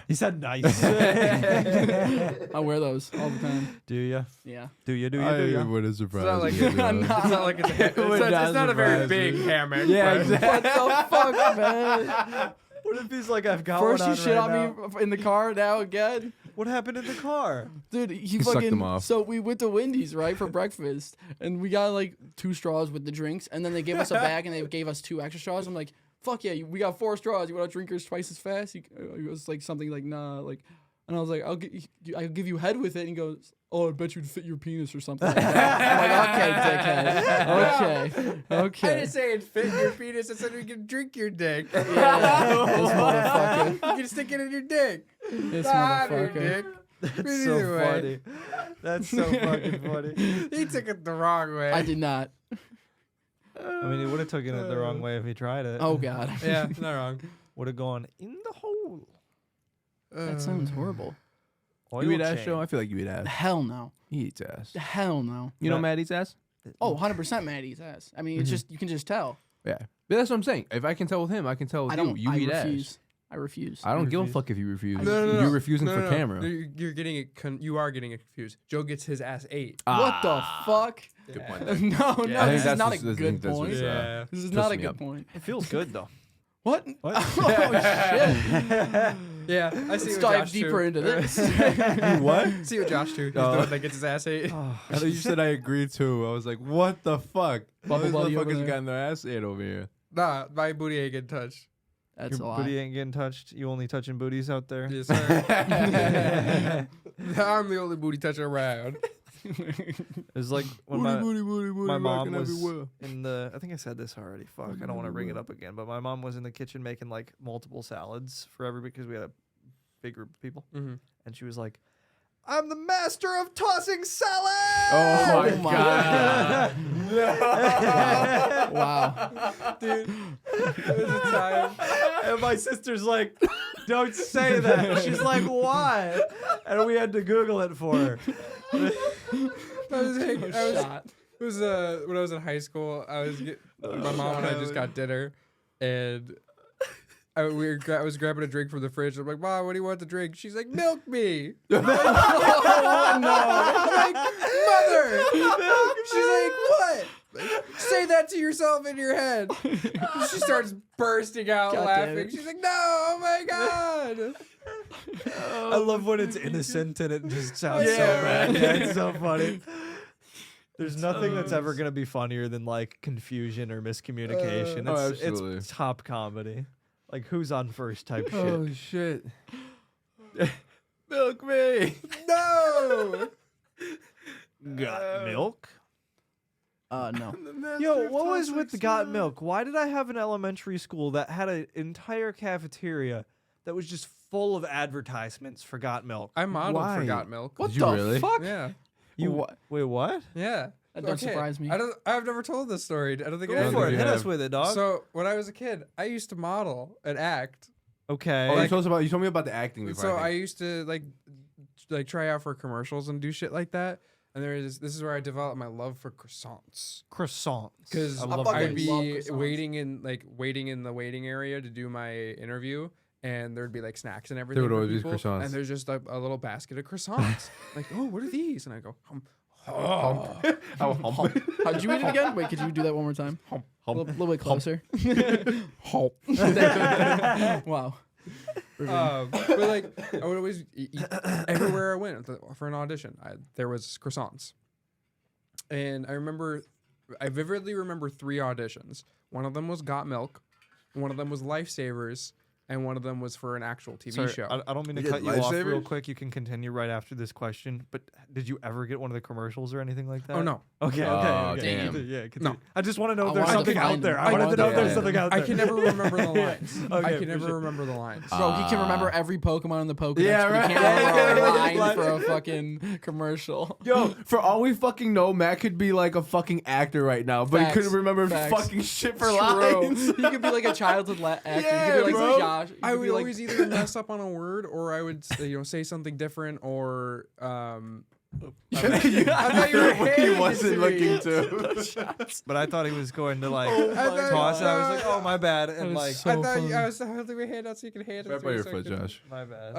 [SPEAKER 1] He said nice.
[SPEAKER 2] I wear those all the time.
[SPEAKER 1] Do you?
[SPEAKER 2] Yeah.
[SPEAKER 1] Do you? Do you?
[SPEAKER 3] I
[SPEAKER 1] Do you?
[SPEAKER 3] wouldn't surprise
[SPEAKER 4] It's not like
[SPEAKER 3] me,
[SPEAKER 4] it's
[SPEAKER 3] Joe.
[SPEAKER 4] not like it's it's not a very
[SPEAKER 3] surprise
[SPEAKER 4] big
[SPEAKER 3] me.
[SPEAKER 4] hammock.
[SPEAKER 3] Yeah,
[SPEAKER 4] but-
[SPEAKER 3] exactly.
[SPEAKER 2] What the fuck, man?
[SPEAKER 1] What if he's like, I've got
[SPEAKER 2] First
[SPEAKER 1] one
[SPEAKER 2] you
[SPEAKER 1] on
[SPEAKER 2] shit
[SPEAKER 1] right
[SPEAKER 2] on
[SPEAKER 1] now?
[SPEAKER 2] me in the car, now again.
[SPEAKER 1] What happened in the car?
[SPEAKER 2] Dude, he
[SPEAKER 3] sucked
[SPEAKER 2] fucking.
[SPEAKER 3] them off.
[SPEAKER 2] So we went to Wendy's, right, for breakfast, and we got like 2 straws with the drinks, and then they gave us a bag and they gave us 2 extra straws. I'm like, fuck yeah, we got 4 straws. You want to drink yours twice as fast? It was like something like nah, like, and I was like, I'll give you head with it. And he goes, oh, I bet you'd fit your penis or something. Like that. I'm like, okay, dickhead. Okay.
[SPEAKER 4] I didn't say it fit your penis. I said you can drink your dick.
[SPEAKER 2] Yeah, this motherfucker.
[SPEAKER 4] You can stick it in your dick.
[SPEAKER 2] This
[SPEAKER 4] Not your
[SPEAKER 2] motherfucker.
[SPEAKER 4] dick.
[SPEAKER 1] That's so
[SPEAKER 4] Either way.
[SPEAKER 1] funny. That's so fucking funny.
[SPEAKER 4] He took it the wrong way.
[SPEAKER 2] I did not.
[SPEAKER 1] I mean, he would have taken it the wrong way if he tried it.
[SPEAKER 2] Oh god.
[SPEAKER 4] Yeah, not wrong.
[SPEAKER 1] Would have gone in the hole.
[SPEAKER 2] That sounds horrible.
[SPEAKER 3] You eat
[SPEAKER 1] Oil
[SPEAKER 3] ass,
[SPEAKER 1] change.
[SPEAKER 3] Joe? I feel like you eat ass.
[SPEAKER 2] Hell no.
[SPEAKER 3] He eats ass.
[SPEAKER 2] Hell no.
[SPEAKER 3] You know
[SPEAKER 1] Matt-
[SPEAKER 3] Matt eats ass?
[SPEAKER 2] Oh, 100% Maddie's ass. I mean, it's just, you can just tell.
[SPEAKER 3] Yeah. But that's what I'm saying. If I can tell with him, I can tell with
[SPEAKER 2] I
[SPEAKER 3] you.
[SPEAKER 2] don't.
[SPEAKER 3] You
[SPEAKER 2] I
[SPEAKER 3] eat
[SPEAKER 2] refuse.
[SPEAKER 3] ass.
[SPEAKER 2] I refuse.
[SPEAKER 3] I don't give a
[SPEAKER 1] refuse?
[SPEAKER 3] fuck if you refuse.
[SPEAKER 4] No.
[SPEAKER 3] You're refusing
[SPEAKER 4] No,
[SPEAKER 3] for
[SPEAKER 4] no.
[SPEAKER 3] camera.
[SPEAKER 4] You're getting it. You are getting it confused. Joe gets his ass ate.
[SPEAKER 2] What the fuck?
[SPEAKER 3] Good point.
[SPEAKER 2] No,
[SPEAKER 3] I
[SPEAKER 2] no,
[SPEAKER 3] think
[SPEAKER 2] this is
[SPEAKER 3] that's
[SPEAKER 2] not a
[SPEAKER 3] what's- I
[SPEAKER 2] good
[SPEAKER 3] think that's
[SPEAKER 2] point.
[SPEAKER 3] what's,
[SPEAKER 1] Yeah.
[SPEAKER 2] This is
[SPEAKER 3] twisting
[SPEAKER 2] not a
[SPEAKER 3] me
[SPEAKER 2] good
[SPEAKER 3] up.
[SPEAKER 2] point.
[SPEAKER 1] It feels good though.
[SPEAKER 2] What?
[SPEAKER 1] What?
[SPEAKER 2] Oh shit!
[SPEAKER 4] Yeah, I see.
[SPEAKER 2] Let's
[SPEAKER 4] what
[SPEAKER 2] dive
[SPEAKER 4] Josh
[SPEAKER 2] deeper
[SPEAKER 4] too.
[SPEAKER 2] into this.
[SPEAKER 3] What?
[SPEAKER 4] See what Josh too. He's
[SPEAKER 3] Oh.
[SPEAKER 4] the one that gets his ass ate.
[SPEAKER 3] I thought you said I agreed too. I was like, what the fuck? All
[SPEAKER 2] Bubble
[SPEAKER 3] these
[SPEAKER 2] buddy over
[SPEAKER 3] motherfuckers
[SPEAKER 2] there.
[SPEAKER 3] got their ass ate over here.
[SPEAKER 4] Nah, my booty ain't getting touched.
[SPEAKER 2] That's a
[SPEAKER 1] Your
[SPEAKER 2] lie.
[SPEAKER 1] booty ain't getting touched. You only touching booties out there.
[SPEAKER 4] Yes, sir. I'm the only booty toucher around.
[SPEAKER 1] It's like when
[SPEAKER 3] booty,
[SPEAKER 1] my mom
[SPEAKER 3] rocking
[SPEAKER 1] was
[SPEAKER 3] everywhere.
[SPEAKER 1] in the. I think I said this already. Fuck, I don't want to bring it up again. But my mom was in the kitchen making like multiple salads for everybody because we had a big group of people,
[SPEAKER 4] Mhm.
[SPEAKER 1] and she was like, "I'm the master of tossing salad."
[SPEAKER 3] Oh
[SPEAKER 2] my
[SPEAKER 3] god.
[SPEAKER 2] Wow.
[SPEAKER 4] Dude, there was a time.
[SPEAKER 1] And my sister's like, "Don't say that." She's like, "Why?" And we had to Google it for her.
[SPEAKER 2] Shot.
[SPEAKER 4] It was when I was in high school. My mom and I just got dinner, and I was grabbing a drink from the fridge. I'm like, "Mom, what do you want to drink?" She's like, "Milk me."
[SPEAKER 2] Oh no.
[SPEAKER 4] I'm like, "Mother." She's like, "What?" Say that to yourself in your head. She starts bursting out
[SPEAKER 2] God damn
[SPEAKER 4] laughing.
[SPEAKER 2] it.
[SPEAKER 4] She's like, "No, oh my god."
[SPEAKER 1] I love when it's innocent and it just sounds so
[SPEAKER 4] Yeah,
[SPEAKER 1] bad.
[SPEAKER 4] right.
[SPEAKER 1] Yeah, it's so funny. There's nothing that's ever gonna be funnier than like confusion or miscommunication.
[SPEAKER 3] Oh,
[SPEAKER 1] It's
[SPEAKER 3] absolutely.
[SPEAKER 1] top comedy. Like who's on first type shit.
[SPEAKER 3] Oh shit. Milk me.
[SPEAKER 4] No.
[SPEAKER 1] Got milk?
[SPEAKER 2] No.
[SPEAKER 1] Yo, what was with the got milk? Why did I have an elementary school that had an entire cafeteria that was just full of advertisements for got milk?
[SPEAKER 4] I modeled
[SPEAKER 3] Why?
[SPEAKER 4] for Got Milk.
[SPEAKER 2] What
[SPEAKER 3] Did you
[SPEAKER 2] the
[SPEAKER 3] really?
[SPEAKER 2] fuck?
[SPEAKER 4] Yeah.
[SPEAKER 1] Wait, what?
[SPEAKER 4] Yeah.
[SPEAKER 2] That don't surprise me.
[SPEAKER 4] I've never told this story. I don't think
[SPEAKER 1] Go
[SPEAKER 4] I
[SPEAKER 1] for
[SPEAKER 4] have.
[SPEAKER 1] it. Hit us with it, dog.
[SPEAKER 4] So when I was a kid, I used to model and act.
[SPEAKER 1] Okay.
[SPEAKER 3] Oh, you told me about the acting before.
[SPEAKER 4] So I
[SPEAKER 3] think.
[SPEAKER 4] used to like try out for commercials and do shit like that. And this is where I developed my love for croissants.
[SPEAKER 1] croissants.
[SPEAKER 4] Because
[SPEAKER 1] I love
[SPEAKER 2] fucking
[SPEAKER 4] I'd
[SPEAKER 1] those.
[SPEAKER 4] be
[SPEAKER 2] love croissants.
[SPEAKER 4] waiting in the waiting area to do my interview, and there'd be like snacks and everything.
[SPEAKER 3] would
[SPEAKER 4] for
[SPEAKER 3] always be
[SPEAKER 4] people,
[SPEAKER 3] croissants.
[SPEAKER 4] And there's just a little basket of croissants. Like, oh, what are these? And I go,
[SPEAKER 2] How'd you eat it again? Wait, could you do that one more time? A little bit closer. Wow.
[SPEAKER 4] but like I would always eat everywhere I went for an audition. There was croissants, and I vividly remember 3 auditions. One of them was Got Milk, one of them was Lifesavers, and one of them was for an actual TV
[SPEAKER 1] Sorry,
[SPEAKER 4] show.
[SPEAKER 1] I don't mean to
[SPEAKER 3] You
[SPEAKER 1] cut
[SPEAKER 3] get
[SPEAKER 1] you off real
[SPEAKER 3] lifesavers?
[SPEAKER 1] quick. You can continue right after this question. But did you ever get one of the commercials or anything like that?
[SPEAKER 4] Oh no,
[SPEAKER 1] Okay.
[SPEAKER 3] Oh,
[SPEAKER 1] Okay.
[SPEAKER 3] damn.
[SPEAKER 1] Continue. Yeah. Continue.
[SPEAKER 4] No.
[SPEAKER 1] I just want to know
[SPEAKER 2] I
[SPEAKER 1] if there's
[SPEAKER 2] wanted to
[SPEAKER 1] something out
[SPEAKER 2] find
[SPEAKER 1] there.
[SPEAKER 2] them.
[SPEAKER 1] I
[SPEAKER 2] I
[SPEAKER 1] wanted to
[SPEAKER 2] wanted
[SPEAKER 1] know
[SPEAKER 2] to
[SPEAKER 1] if there's
[SPEAKER 2] find
[SPEAKER 1] something out
[SPEAKER 4] I
[SPEAKER 1] there.
[SPEAKER 4] can never remember the lines.
[SPEAKER 1] Okay,
[SPEAKER 4] I can
[SPEAKER 1] for
[SPEAKER 4] never
[SPEAKER 1] sure.
[SPEAKER 4] remember the lines.
[SPEAKER 2] Bro, he can remember every Pokemon in the Pokedex,
[SPEAKER 3] Yeah,
[SPEAKER 2] but he
[SPEAKER 3] right.
[SPEAKER 2] can't remember a
[SPEAKER 1] Yeah,
[SPEAKER 2] line for a fucking commercial.
[SPEAKER 3] Yo, for all we fucking know, Matt could be like a fucking actor right now, but
[SPEAKER 2] Facts,
[SPEAKER 3] he couldn't remember
[SPEAKER 2] facts.
[SPEAKER 3] fucking shit for
[SPEAKER 2] True.
[SPEAKER 3] lines.
[SPEAKER 2] He could be like a childhood actor.
[SPEAKER 3] Yeah,
[SPEAKER 2] he could be like
[SPEAKER 3] bro.
[SPEAKER 2] Josh. He
[SPEAKER 4] I
[SPEAKER 2] could
[SPEAKER 4] would
[SPEAKER 2] be like,
[SPEAKER 4] always either mess up on a word, or I would say something different, or
[SPEAKER 3] I thought you were he wasn't looking to.
[SPEAKER 1] But I thought he was going to like
[SPEAKER 2] Oh
[SPEAKER 4] my
[SPEAKER 1] toss it. I was
[SPEAKER 4] God.
[SPEAKER 1] like, oh my bad, and
[SPEAKER 2] is
[SPEAKER 1] like
[SPEAKER 2] so
[SPEAKER 4] I thought
[SPEAKER 2] funny.
[SPEAKER 4] I was holding my hand out so you could hand it.
[SPEAKER 3] Right
[SPEAKER 4] to
[SPEAKER 3] by
[SPEAKER 4] me
[SPEAKER 3] your
[SPEAKER 4] so I
[SPEAKER 3] foot,
[SPEAKER 4] could-
[SPEAKER 3] Josh.
[SPEAKER 1] my bad.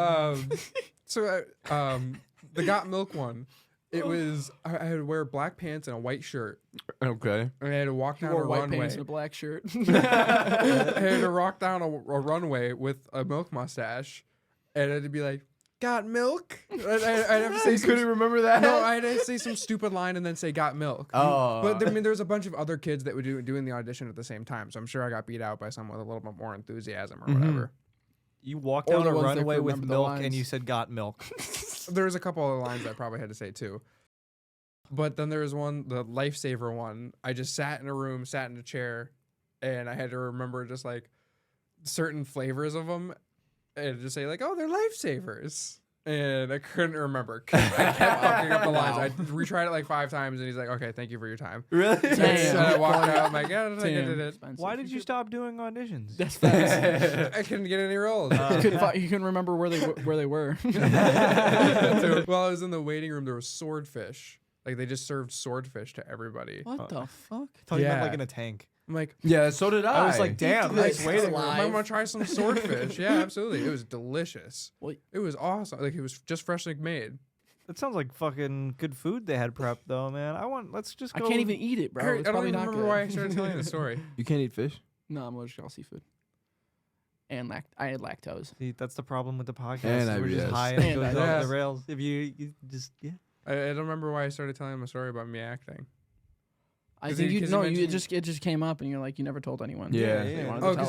[SPEAKER 4] The Got Milk one. It was I had to wear black pants and a white shirt,
[SPEAKER 3] Okay.
[SPEAKER 4] and I had to walk
[SPEAKER 2] he
[SPEAKER 4] down
[SPEAKER 2] wore
[SPEAKER 4] a
[SPEAKER 2] white
[SPEAKER 4] runway.
[SPEAKER 2] pants and a black shirt.
[SPEAKER 4] I had to walk down a runway with a milk mustache, and I'd be like, "Got milk?" I'd have to say
[SPEAKER 3] You couldn't
[SPEAKER 4] some,
[SPEAKER 3] remember that?
[SPEAKER 4] no, I'd have to say some stupid line and then say "Got milk."
[SPEAKER 3] Oh.
[SPEAKER 4] But I mean, there was a bunch of other kids that were doing the audition at the same time, so I'm sure I got beat out by someone with a little bit more enthusiasm or whatever.
[SPEAKER 1] You walked
[SPEAKER 2] Or
[SPEAKER 1] down
[SPEAKER 2] the
[SPEAKER 1] a
[SPEAKER 2] ones that
[SPEAKER 1] runway
[SPEAKER 2] could
[SPEAKER 1] with
[SPEAKER 2] remember the
[SPEAKER 1] milk, and
[SPEAKER 2] lines.
[SPEAKER 1] you said got milk.
[SPEAKER 4] There was a couple of lines I probably had to say too. But then there was one, the Lifesaver one. I just sat in a room, sat in a chair, and I had to remember just like certain flavors of them, and just say like, "Oh, they're lifesavers." And I couldn't remember. I kept fucking up the lines. I retried it like 5 times, and he's like, "Okay, thank you for your time."
[SPEAKER 3] Really?
[SPEAKER 4] And so I walked out. I'm like, "Yeah, I
[SPEAKER 2] Damn,
[SPEAKER 4] did it."
[SPEAKER 2] expensive.
[SPEAKER 1] Why did you stop doing auditions?
[SPEAKER 2] That's fast.
[SPEAKER 4] I couldn't get any roles.
[SPEAKER 2] he couldn't remember where they were.
[SPEAKER 4] While I was in the waiting room, there was swordfish. Like they just served swordfish to everybody.
[SPEAKER 2] What the fuck?
[SPEAKER 1] I thought you meant
[SPEAKER 4] Yeah.
[SPEAKER 1] like in a tank.
[SPEAKER 4] I'm like,
[SPEAKER 3] Yeah, so did I.
[SPEAKER 1] I was like, damn, nice
[SPEAKER 2] Like,
[SPEAKER 1] waiting room.
[SPEAKER 2] alive.
[SPEAKER 4] I want to try some swordfish. Yeah, absolutely. It was delicious.
[SPEAKER 2] Well,
[SPEAKER 4] It was awesome. Like it was just freshly made.
[SPEAKER 1] That sounds like fucking good food they had prepped though, man. Let's just
[SPEAKER 2] I
[SPEAKER 1] go.
[SPEAKER 2] can't even eat it, bro.
[SPEAKER 4] I
[SPEAKER 2] It's
[SPEAKER 4] don't
[SPEAKER 2] probably
[SPEAKER 4] even
[SPEAKER 2] not
[SPEAKER 4] remember
[SPEAKER 2] good.
[SPEAKER 4] why I started telling the story.
[SPEAKER 3] You can't eat fish?
[SPEAKER 2] No, I'm allergic to all seafood. And I had lactose.
[SPEAKER 1] See, that's the problem with the podcast.
[SPEAKER 3] And
[SPEAKER 1] is we're just
[SPEAKER 3] IBS.
[SPEAKER 1] high and it
[SPEAKER 2] And
[SPEAKER 1] goes off
[SPEAKER 4] IBS.
[SPEAKER 1] the rails. If you just
[SPEAKER 4] I don't remember why I started telling him a story about me acting.
[SPEAKER 2] I
[SPEAKER 4] 'Cause
[SPEAKER 2] think
[SPEAKER 4] he-
[SPEAKER 2] you
[SPEAKER 4] 'cause
[SPEAKER 2] no,
[SPEAKER 4] he
[SPEAKER 2] you
[SPEAKER 4] mentioned-
[SPEAKER 2] it just came up and you're like you never told anyone.
[SPEAKER 3] Yeah.
[SPEAKER 2] So you
[SPEAKER 1] Yeah.
[SPEAKER 2] wanted to
[SPEAKER 4] Oh,
[SPEAKER 2] tell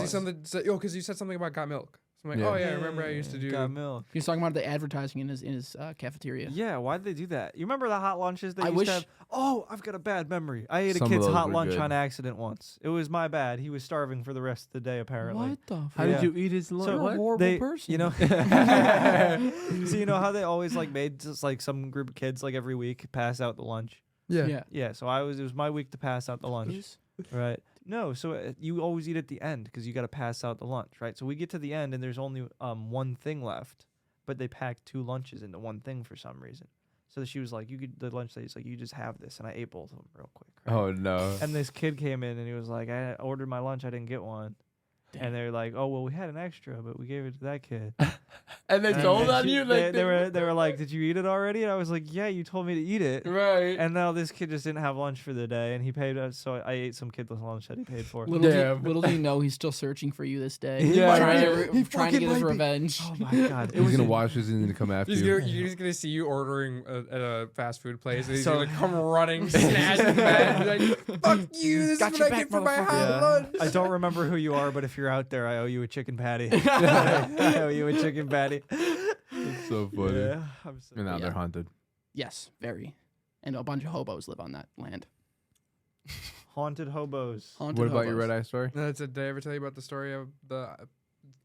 [SPEAKER 4] because
[SPEAKER 2] us.
[SPEAKER 4] you said something about got milk. So I'm like,
[SPEAKER 3] Yeah.
[SPEAKER 4] oh yeah, I remember I used to do.
[SPEAKER 1] got milk.
[SPEAKER 2] He was talking about the advertising in his cafeteria.
[SPEAKER 1] Yeah, why'd they do that? You remember the hot lunches they
[SPEAKER 2] I
[SPEAKER 1] used
[SPEAKER 2] wish-
[SPEAKER 1] to have? Oh, I've got a bad memory. I ate
[SPEAKER 3] Some
[SPEAKER 1] a
[SPEAKER 3] of
[SPEAKER 1] kid's
[SPEAKER 3] those
[SPEAKER 1] hot
[SPEAKER 3] were
[SPEAKER 1] lunch
[SPEAKER 3] good.
[SPEAKER 1] on accident once. It was my bad. He was starving for the rest of the day, apparently.
[SPEAKER 2] What the?
[SPEAKER 3] How
[SPEAKER 1] Yeah.
[SPEAKER 3] did you eat his lunch?
[SPEAKER 2] You're a
[SPEAKER 3] What?
[SPEAKER 2] horrible
[SPEAKER 1] They,
[SPEAKER 2] person.
[SPEAKER 1] you know, so you know how they always like made just like some group of kids like every week pass out the lunch.
[SPEAKER 2] Yeah.
[SPEAKER 1] Yeah, so it was my week to pass out the lunch. Right. No, so you always eat at the end because you got to pass out the lunch, right? So we get to the end and there's only one thing left, but they packed 2 lunches into one thing for some reason. So she was like, the lunch lady's like, you just have this. And I ate both of them real quick. Right?
[SPEAKER 3] Oh, no.
[SPEAKER 1] And this kid came in and he was like, I ordered my lunch. I didn't get one. And they're like, oh, well, we had an extra, but we gave it to that kid.
[SPEAKER 3] And they
[SPEAKER 1] And
[SPEAKER 3] told
[SPEAKER 1] then
[SPEAKER 3] on you? Like,
[SPEAKER 1] they were like, did you eat it already? And I was like, yeah, you told me to eat it.
[SPEAKER 3] Right.
[SPEAKER 1] And now this kid just didn't have lunch for the day, and he paid us. So I ate some kidless lunch that he paid for.
[SPEAKER 2] Little do you know he's still searching for you this day.
[SPEAKER 3] Yeah,
[SPEAKER 2] trying
[SPEAKER 3] right.
[SPEAKER 2] to, trying to get his revenge.
[SPEAKER 1] Oh my god! It
[SPEAKER 3] He's
[SPEAKER 1] was
[SPEAKER 3] going to watch this and then come after
[SPEAKER 4] You're
[SPEAKER 3] you.
[SPEAKER 4] just gonna see you ordering at a fast food place, and he's
[SPEAKER 1] So-
[SPEAKER 4] gonna come running, snatching back, and be like, "Fuck you! This
[SPEAKER 2] Got
[SPEAKER 4] is
[SPEAKER 2] your
[SPEAKER 4] what I
[SPEAKER 2] back,
[SPEAKER 4] get for my
[SPEAKER 2] motherfucker."
[SPEAKER 4] hot
[SPEAKER 1] Yeah.
[SPEAKER 4] lunch."
[SPEAKER 1] I don't remember who you are, but if you're out there, I owe you a chicken patty. I owe you a chicken patty.
[SPEAKER 3] It's so funny.
[SPEAKER 1] Yeah, I'm so
[SPEAKER 3] And now
[SPEAKER 2] Yeah.
[SPEAKER 3] they're haunted.
[SPEAKER 2] Yes, very. And a bunch of hobos live on that land.
[SPEAKER 1] haunted hobos.
[SPEAKER 2] Haunted
[SPEAKER 3] What about your
[SPEAKER 2] hobos.
[SPEAKER 3] red eye story?
[SPEAKER 4] Did I ever tell you about the story of the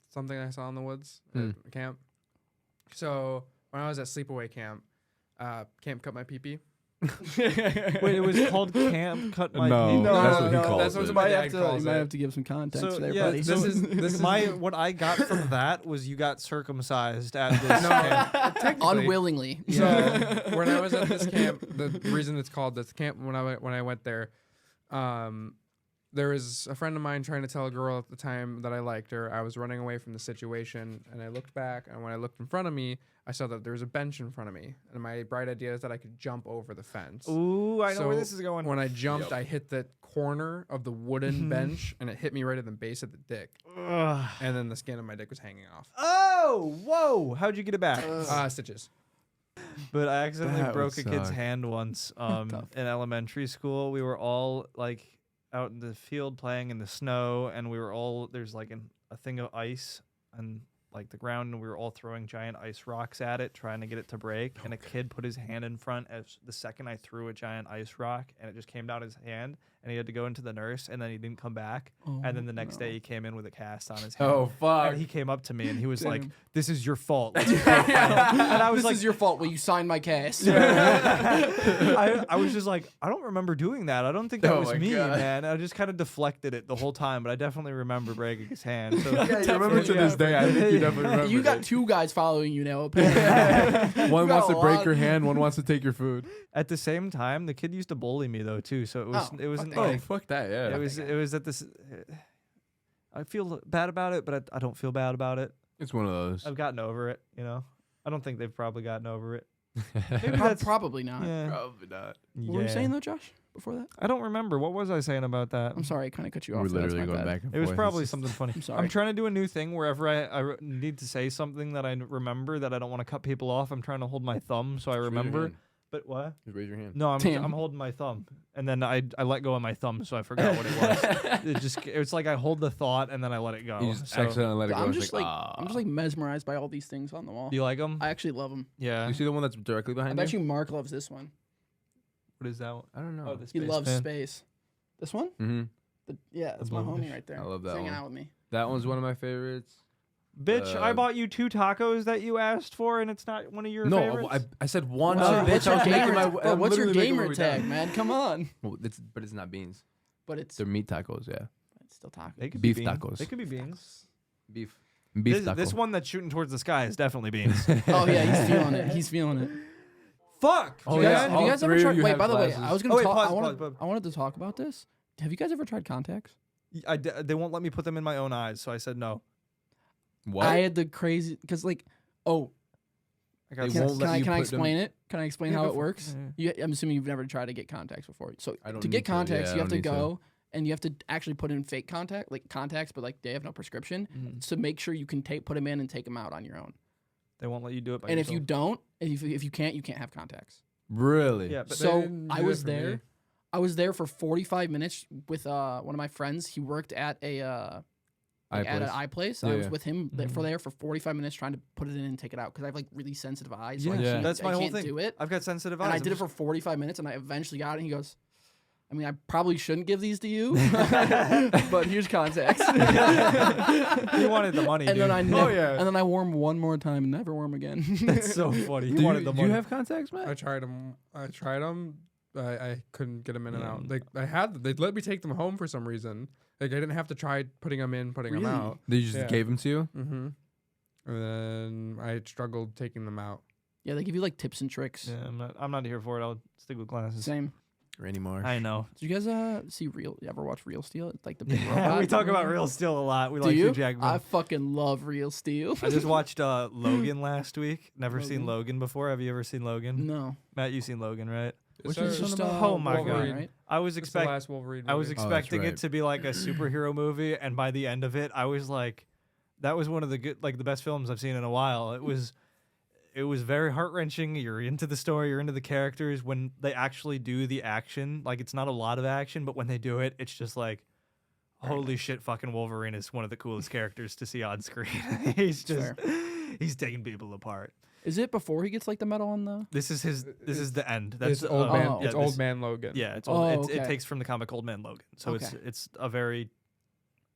[SPEAKER 4] something I saw in the woods at camp? So when I was at sleepaway camp, camp cut my pee-pee.
[SPEAKER 1] Wait, it was called Camp Cut My
[SPEAKER 3] No,
[SPEAKER 1] Pee.
[SPEAKER 3] that's what he calls
[SPEAKER 4] That's what
[SPEAKER 3] it.
[SPEAKER 4] my
[SPEAKER 2] You might
[SPEAKER 4] dad
[SPEAKER 2] have to,
[SPEAKER 4] calls
[SPEAKER 2] you might
[SPEAKER 4] it.
[SPEAKER 2] have to give some context
[SPEAKER 1] So,
[SPEAKER 2] there,
[SPEAKER 1] yeah,
[SPEAKER 2] buddy.
[SPEAKER 4] This is
[SPEAKER 1] What I got from that was you got circumcised at this camp.
[SPEAKER 4] technically.
[SPEAKER 2] unwillingly.
[SPEAKER 4] So when I was at this camp, the reason it's called this camp when I went there, there was a friend of mine trying to tell a girl at the time that I liked her. I was running away from the situation, and I looked back, and when I looked in front of me, I saw that there was a bench in front of me, and my bright idea is that I could jump over the fence.
[SPEAKER 1] Ooh, I know where
[SPEAKER 4] So
[SPEAKER 1] this is going.
[SPEAKER 4] When I jumped, I hit the corner of the wooden bench, and it hit me right at the base of the dick,
[SPEAKER 1] Ugh.
[SPEAKER 4] and then the skin of my dick was hanging off.
[SPEAKER 1] Oh, whoa! How'd you get it back?
[SPEAKER 4] Stitches.
[SPEAKER 1] But I accidentally
[SPEAKER 3] That
[SPEAKER 1] broke
[SPEAKER 3] would
[SPEAKER 1] a kid's
[SPEAKER 3] suck.
[SPEAKER 1] hand once
[SPEAKER 2] Tough.
[SPEAKER 1] in elementary school. We were all like out in the field playing in the snow, and we were all there's like a thing of ice and like the ground, and we were all throwing giant ice rocks at it, trying to get it to break. And a kid put his hand in front as the second I threw a giant ice rock, and it just came down his hand, and he had to go into the nurse, and then he didn't come back. And then the next day he came in with a cast on his hand.
[SPEAKER 3] Oh, fuck.
[SPEAKER 1] And he came up to me and he was like,
[SPEAKER 2] Damn.
[SPEAKER 1] "This is your fault." Let's play final." And I was
[SPEAKER 2] This
[SPEAKER 1] like,
[SPEAKER 2] is your fault. Will you sign my cast?
[SPEAKER 1] I was just like, I don't remember doing that. I don't think that
[SPEAKER 3] Oh
[SPEAKER 1] was
[SPEAKER 3] my
[SPEAKER 1] me,
[SPEAKER 3] God.
[SPEAKER 1] man. I just kind of deflected it the whole time, but I definitely remember breaking his hand. So
[SPEAKER 3] Yeah, you remember to this day. I think you definitely remember.
[SPEAKER 2] You got 2 guys following you now. Apparently.
[SPEAKER 3] One
[SPEAKER 2] got
[SPEAKER 3] wants
[SPEAKER 2] a
[SPEAKER 3] to break
[SPEAKER 2] lot.
[SPEAKER 3] your hand, one wants to take your food.
[SPEAKER 1] at the same time, the kid used to bully me though too. So it wasn't
[SPEAKER 2] fuck that
[SPEAKER 1] like
[SPEAKER 3] fuck that, yeah.
[SPEAKER 1] it was at this. I feel bad about it, but I don't feel bad about it.
[SPEAKER 3] It's one of those.
[SPEAKER 1] I've gotten over it. You know, I don't think they've probably gotten over it.
[SPEAKER 2] Probably not.
[SPEAKER 1] Yeah.
[SPEAKER 3] Probably not.
[SPEAKER 2] What were you
[SPEAKER 1] Yeah.
[SPEAKER 2] saying though, Josh? Before that,
[SPEAKER 1] I don't remember. What was I saying about that?
[SPEAKER 2] I'm sorry, I kind of cut you off.
[SPEAKER 3] We're
[SPEAKER 2] there. That's
[SPEAKER 3] literally
[SPEAKER 2] my
[SPEAKER 3] going
[SPEAKER 2] bad.
[SPEAKER 3] back and
[SPEAKER 1] It was
[SPEAKER 3] forth.
[SPEAKER 1] probably something funny.
[SPEAKER 2] I'm sorry.
[SPEAKER 1] I'm trying to do a new thing wherever I need to say something that I remember that I don't want to cut people off. I'm trying to hold my thumb so I remember. But what?
[SPEAKER 3] Just raise your hand.
[SPEAKER 1] No,
[SPEAKER 2] Damn.
[SPEAKER 1] I'm holding my thumb, and then I let go of my thumb, so I forgot what it was. It's like I hold the thought and then I let it go.
[SPEAKER 3] You just
[SPEAKER 1] So-
[SPEAKER 3] accidentally let it go.
[SPEAKER 2] I'm
[SPEAKER 3] It's
[SPEAKER 2] just like I'm just like mesmerized by all these things on the wall.
[SPEAKER 1] Do you like them?
[SPEAKER 2] I actually love them.
[SPEAKER 1] Yeah.
[SPEAKER 3] You see the one that's directly
[SPEAKER 2] I
[SPEAKER 3] behind
[SPEAKER 2] bet
[SPEAKER 3] you?
[SPEAKER 2] you Mark loves this one.
[SPEAKER 1] What is that one?
[SPEAKER 3] I don't know.
[SPEAKER 1] Oh, the
[SPEAKER 2] He
[SPEAKER 1] space
[SPEAKER 2] loves
[SPEAKER 1] fan.
[SPEAKER 2] space. This one?
[SPEAKER 3] Mm-hmm.
[SPEAKER 2] Yeah, that's my
[SPEAKER 1] bluish.
[SPEAKER 2] homie right there.
[SPEAKER 3] I love that
[SPEAKER 2] He's hanging
[SPEAKER 3] one.
[SPEAKER 2] out with me.
[SPEAKER 3] That one's one of my favorites.
[SPEAKER 1] Bitch, I
[SPEAKER 3] Uh,
[SPEAKER 1] bought you 2 tacos that you asked for, and it's not one of your
[SPEAKER 3] No,
[SPEAKER 1] favorites.
[SPEAKER 3] I said one.
[SPEAKER 2] What's your,
[SPEAKER 3] bitch.
[SPEAKER 2] what's
[SPEAKER 3] I
[SPEAKER 2] your
[SPEAKER 3] was making
[SPEAKER 2] gamer,
[SPEAKER 3] my.
[SPEAKER 2] bro,
[SPEAKER 3] I'm
[SPEAKER 2] what's your
[SPEAKER 3] literally making my
[SPEAKER 2] gamer
[SPEAKER 3] way
[SPEAKER 2] tag,
[SPEAKER 3] down.
[SPEAKER 2] man? Come on.
[SPEAKER 3] Well, but it's not beans.
[SPEAKER 2] But it's
[SPEAKER 3] They're meat tacos. Yeah,
[SPEAKER 2] still taco.
[SPEAKER 1] They could
[SPEAKER 3] beef
[SPEAKER 1] be beans.
[SPEAKER 3] tacos.
[SPEAKER 1] They could be beans.
[SPEAKER 3] beef. Beef
[SPEAKER 1] This,
[SPEAKER 3] taco.
[SPEAKER 1] this one that's shooting towards the sky is definitely beans.
[SPEAKER 2] Oh yeah, he's feeling it. He's feeling it.
[SPEAKER 1] Fuck.
[SPEAKER 3] Oh,
[SPEAKER 2] You
[SPEAKER 3] yeah.
[SPEAKER 2] guys, have you
[SPEAKER 3] all
[SPEAKER 2] guys ever
[SPEAKER 3] three of
[SPEAKER 2] tried?
[SPEAKER 3] you
[SPEAKER 2] Wait,
[SPEAKER 3] have
[SPEAKER 2] by the way,
[SPEAKER 3] glasses.
[SPEAKER 2] I was gonna
[SPEAKER 1] Oh, wait,
[SPEAKER 2] talk.
[SPEAKER 1] pause, pause.
[SPEAKER 2] I wanted to talk about this. Have you guys ever tried contacts?
[SPEAKER 1] They won't let me put them in my own eyes, so I said no.
[SPEAKER 3] What?
[SPEAKER 2] I had the crazy because like, oh,
[SPEAKER 1] I got
[SPEAKER 3] They won't let you
[SPEAKER 2] can I
[SPEAKER 3] put them-
[SPEAKER 2] explain it? Can I explain
[SPEAKER 1] Yeah,
[SPEAKER 2] how
[SPEAKER 1] go
[SPEAKER 2] it
[SPEAKER 1] for it.
[SPEAKER 2] works? I'm assuming you've never tried to get contacts before. So
[SPEAKER 3] I don't
[SPEAKER 2] to
[SPEAKER 3] need
[SPEAKER 2] get
[SPEAKER 3] to.
[SPEAKER 2] contacts,
[SPEAKER 3] Yeah,
[SPEAKER 2] you
[SPEAKER 3] I
[SPEAKER 2] have to
[SPEAKER 3] don't need to.
[SPEAKER 2] go and you have to actually put in fake contacts, but like they have no prescription to make sure you can put them in and take them out on your own.
[SPEAKER 1] They won't let you do it by
[SPEAKER 2] And if
[SPEAKER 1] yourself.
[SPEAKER 2] you don't, if you can't have contacts.
[SPEAKER 3] Really?
[SPEAKER 1] Yeah, but
[SPEAKER 2] So
[SPEAKER 4] didn't
[SPEAKER 2] I
[SPEAKER 4] do
[SPEAKER 2] was
[SPEAKER 4] that for me.
[SPEAKER 2] there. I was there for 45 minutes with one of my friends. He worked at a at an eye place. I
[SPEAKER 3] Yeah,
[SPEAKER 2] was
[SPEAKER 3] yeah.
[SPEAKER 2] with him there for 45 minutes trying to put it in and take it out because I have like really sensitive eyes. So I
[SPEAKER 3] Yeah.
[SPEAKER 2] can't,
[SPEAKER 1] That's my
[SPEAKER 2] I
[SPEAKER 1] whole
[SPEAKER 2] can't
[SPEAKER 1] thing.
[SPEAKER 2] do it.
[SPEAKER 1] I've got sensitive eyes.
[SPEAKER 2] And I
[SPEAKER 1] I'm
[SPEAKER 2] did it
[SPEAKER 1] just-
[SPEAKER 2] for 45 minutes, and I eventually got it. And he goes, I mean, I probably shouldn't give these to you, but here's contacts.
[SPEAKER 1] He wanted the money,
[SPEAKER 2] and
[SPEAKER 1] dude.
[SPEAKER 2] then I never,
[SPEAKER 3] yeah.
[SPEAKER 2] and then I wore them one more time and never wore them again.
[SPEAKER 1] That's so funny. He
[SPEAKER 3] Do
[SPEAKER 1] wanted
[SPEAKER 3] you,
[SPEAKER 1] the
[SPEAKER 3] do
[SPEAKER 1] money.
[SPEAKER 3] you have contacts, Matt?
[SPEAKER 4] I tried them. I couldn't get them in and
[SPEAKER 1] Yeah.
[SPEAKER 4] out. They'd let me take them home for some reason. Like I didn't have to try putting them in, putting them
[SPEAKER 2] Really?
[SPEAKER 4] out.
[SPEAKER 3] They just
[SPEAKER 4] Yeah.
[SPEAKER 3] gave them to you?
[SPEAKER 4] Mm-hmm. And then I struggled taking them out.
[SPEAKER 2] Yeah, they give you like tips and tricks.
[SPEAKER 1] Yeah, I'm not here for it. I'll stick with glasses.
[SPEAKER 2] Same.
[SPEAKER 3] Randy Marsh.
[SPEAKER 1] I know.
[SPEAKER 2] Did you guys see Real? You ever watch Real Steel? It's like the big robot.
[SPEAKER 1] We talk about Real Steel a lot. We
[SPEAKER 2] Do
[SPEAKER 1] like
[SPEAKER 2] you?
[SPEAKER 1] Hugh Jackman.
[SPEAKER 2] I fucking love Real Steel.
[SPEAKER 1] I just watched Logan last week. Never seen
[SPEAKER 2] Logan?
[SPEAKER 1] Logan before. Have you ever seen Logan?
[SPEAKER 2] No.
[SPEAKER 1] Matt, you seen Logan, right?
[SPEAKER 4] Which
[SPEAKER 2] Is
[SPEAKER 4] is
[SPEAKER 2] just
[SPEAKER 1] oh my
[SPEAKER 2] Wolverine,
[SPEAKER 1] God.
[SPEAKER 2] right?
[SPEAKER 1] I was
[SPEAKER 4] the
[SPEAKER 1] expecting
[SPEAKER 4] last Wolverine.
[SPEAKER 1] I was
[SPEAKER 4] movie.
[SPEAKER 1] expecting
[SPEAKER 3] right.
[SPEAKER 1] it to be like a superhero movie, and by the end of it, I was like, that was one of the the best films I've seen in a while. It was very heart wrenching. You're into the story, you're into the characters. When they actually do the action, like it's not a lot of action, but when they do it, it's just like, holy shit, fucking Wolverine is one of the coolest characters to see on screen. He's just he's taking people apart.
[SPEAKER 2] Is it before he gets like the medal on the?
[SPEAKER 1] This is the end. That's
[SPEAKER 4] It's old man.
[SPEAKER 2] oh,
[SPEAKER 4] It's
[SPEAKER 1] yeah,
[SPEAKER 4] old
[SPEAKER 1] this-
[SPEAKER 4] man Logan.
[SPEAKER 1] Yeah, it's
[SPEAKER 2] Oh,
[SPEAKER 1] old. It
[SPEAKER 2] okay.
[SPEAKER 1] takes from the comic Old Man Logan, so
[SPEAKER 2] Okay.
[SPEAKER 1] it's a very,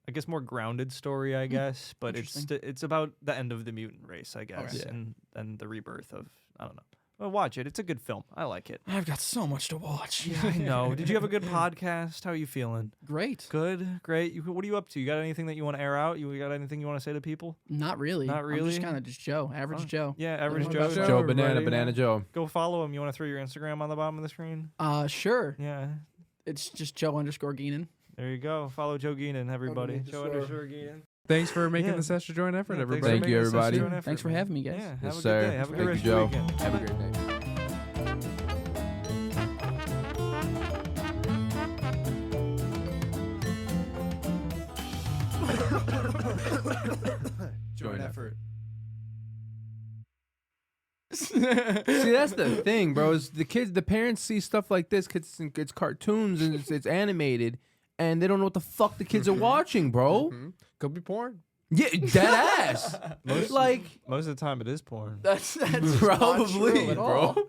[SPEAKER 1] I guess, more grounded story, I guess. But it's about the end of the mutant race, I guess,
[SPEAKER 3] Yeah.
[SPEAKER 1] and the rebirth of, I don't know. Well, watch it. It's a good film. I like it.
[SPEAKER 2] I've got so much to watch.
[SPEAKER 1] Yeah, I know. Did you have a good podcast? How are you feeling?
[SPEAKER 2] Great.
[SPEAKER 1] Good, great. What are you up to? You got anything that you want to air out? You got anything you want to say to people?
[SPEAKER 2] Not really.
[SPEAKER 1] Not
[SPEAKER 2] I'm
[SPEAKER 1] really?
[SPEAKER 2] just kind of just Joe, average
[SPEAKER 1] Fine.
[SPEAKER 2] Joe.
[SPEAKER 1] Yeah, average
[SPEAKER 4] What
[SPEAKER 1] Joe.
[SPEAKER 4] about Joe?
[SPEAKER 3] Joe Banana,
[SPEAKER 4] everybody.
[SPEAKER 3] Banana Joe.
[SPEAKER 1] Go follow him. You want to throw your Instagram on the bottom of the screen?
[SPEAKER 2] Sure.
[SPEAKER 1] Yeah.
[SPEAKER 2] It's just Joe_Geenan.
[SPEAKER 1] There you go. Follow Joe Geenan, everybody.
[SPEAKER 4] Underneath the
[SPEAKER 1] Joe
[SPEAKER 4] store.
[SPEAKER 1] Geenan.
[SPEAKER 4] Thanks for making
[SPEAKER 1] Yeah.
[SPEAKER 4] this extra joint effort,
[SPEAKER 1] Yeah,
[SPEAKER 4] everybody.
[SPEAKER 3] Thank you, everybody.
[SPEAKER 2] Thanks for having me, guys.
[SPEAKER 1] Yeah, have
[SPEAKER 3] Yes,
[SPEAKER 1] a
[SPEAKER 3] sir.
[SPEAKER 1] good day. Have a good
[SPEAKER 3] Thank
[SPEAKER 1] rest
[SPEAKER 3] you,
[SPEAKER 1] of
[SPEAKER 3] Joe.
[SPEAKER 1] your weekend.
[SPEAKER 3] Have a great day. Joint effort. See, that's the thing, bro. Is the parents see stuff like this. It's cartoons and it's animated, and they don't know what the fuck the kids are watching, bro.
[SPEAKER 4] Mhm. Could be porn.
[SPEAKER 3] Yeah, dead ass. Like
[SPEAKER 1] Most of the time, it is porn.
[SPEAKER 2] That's just not
[SPEAKER 3] probably,
[SPEAKER 2] true at all.
[SPEAKER 3] bro.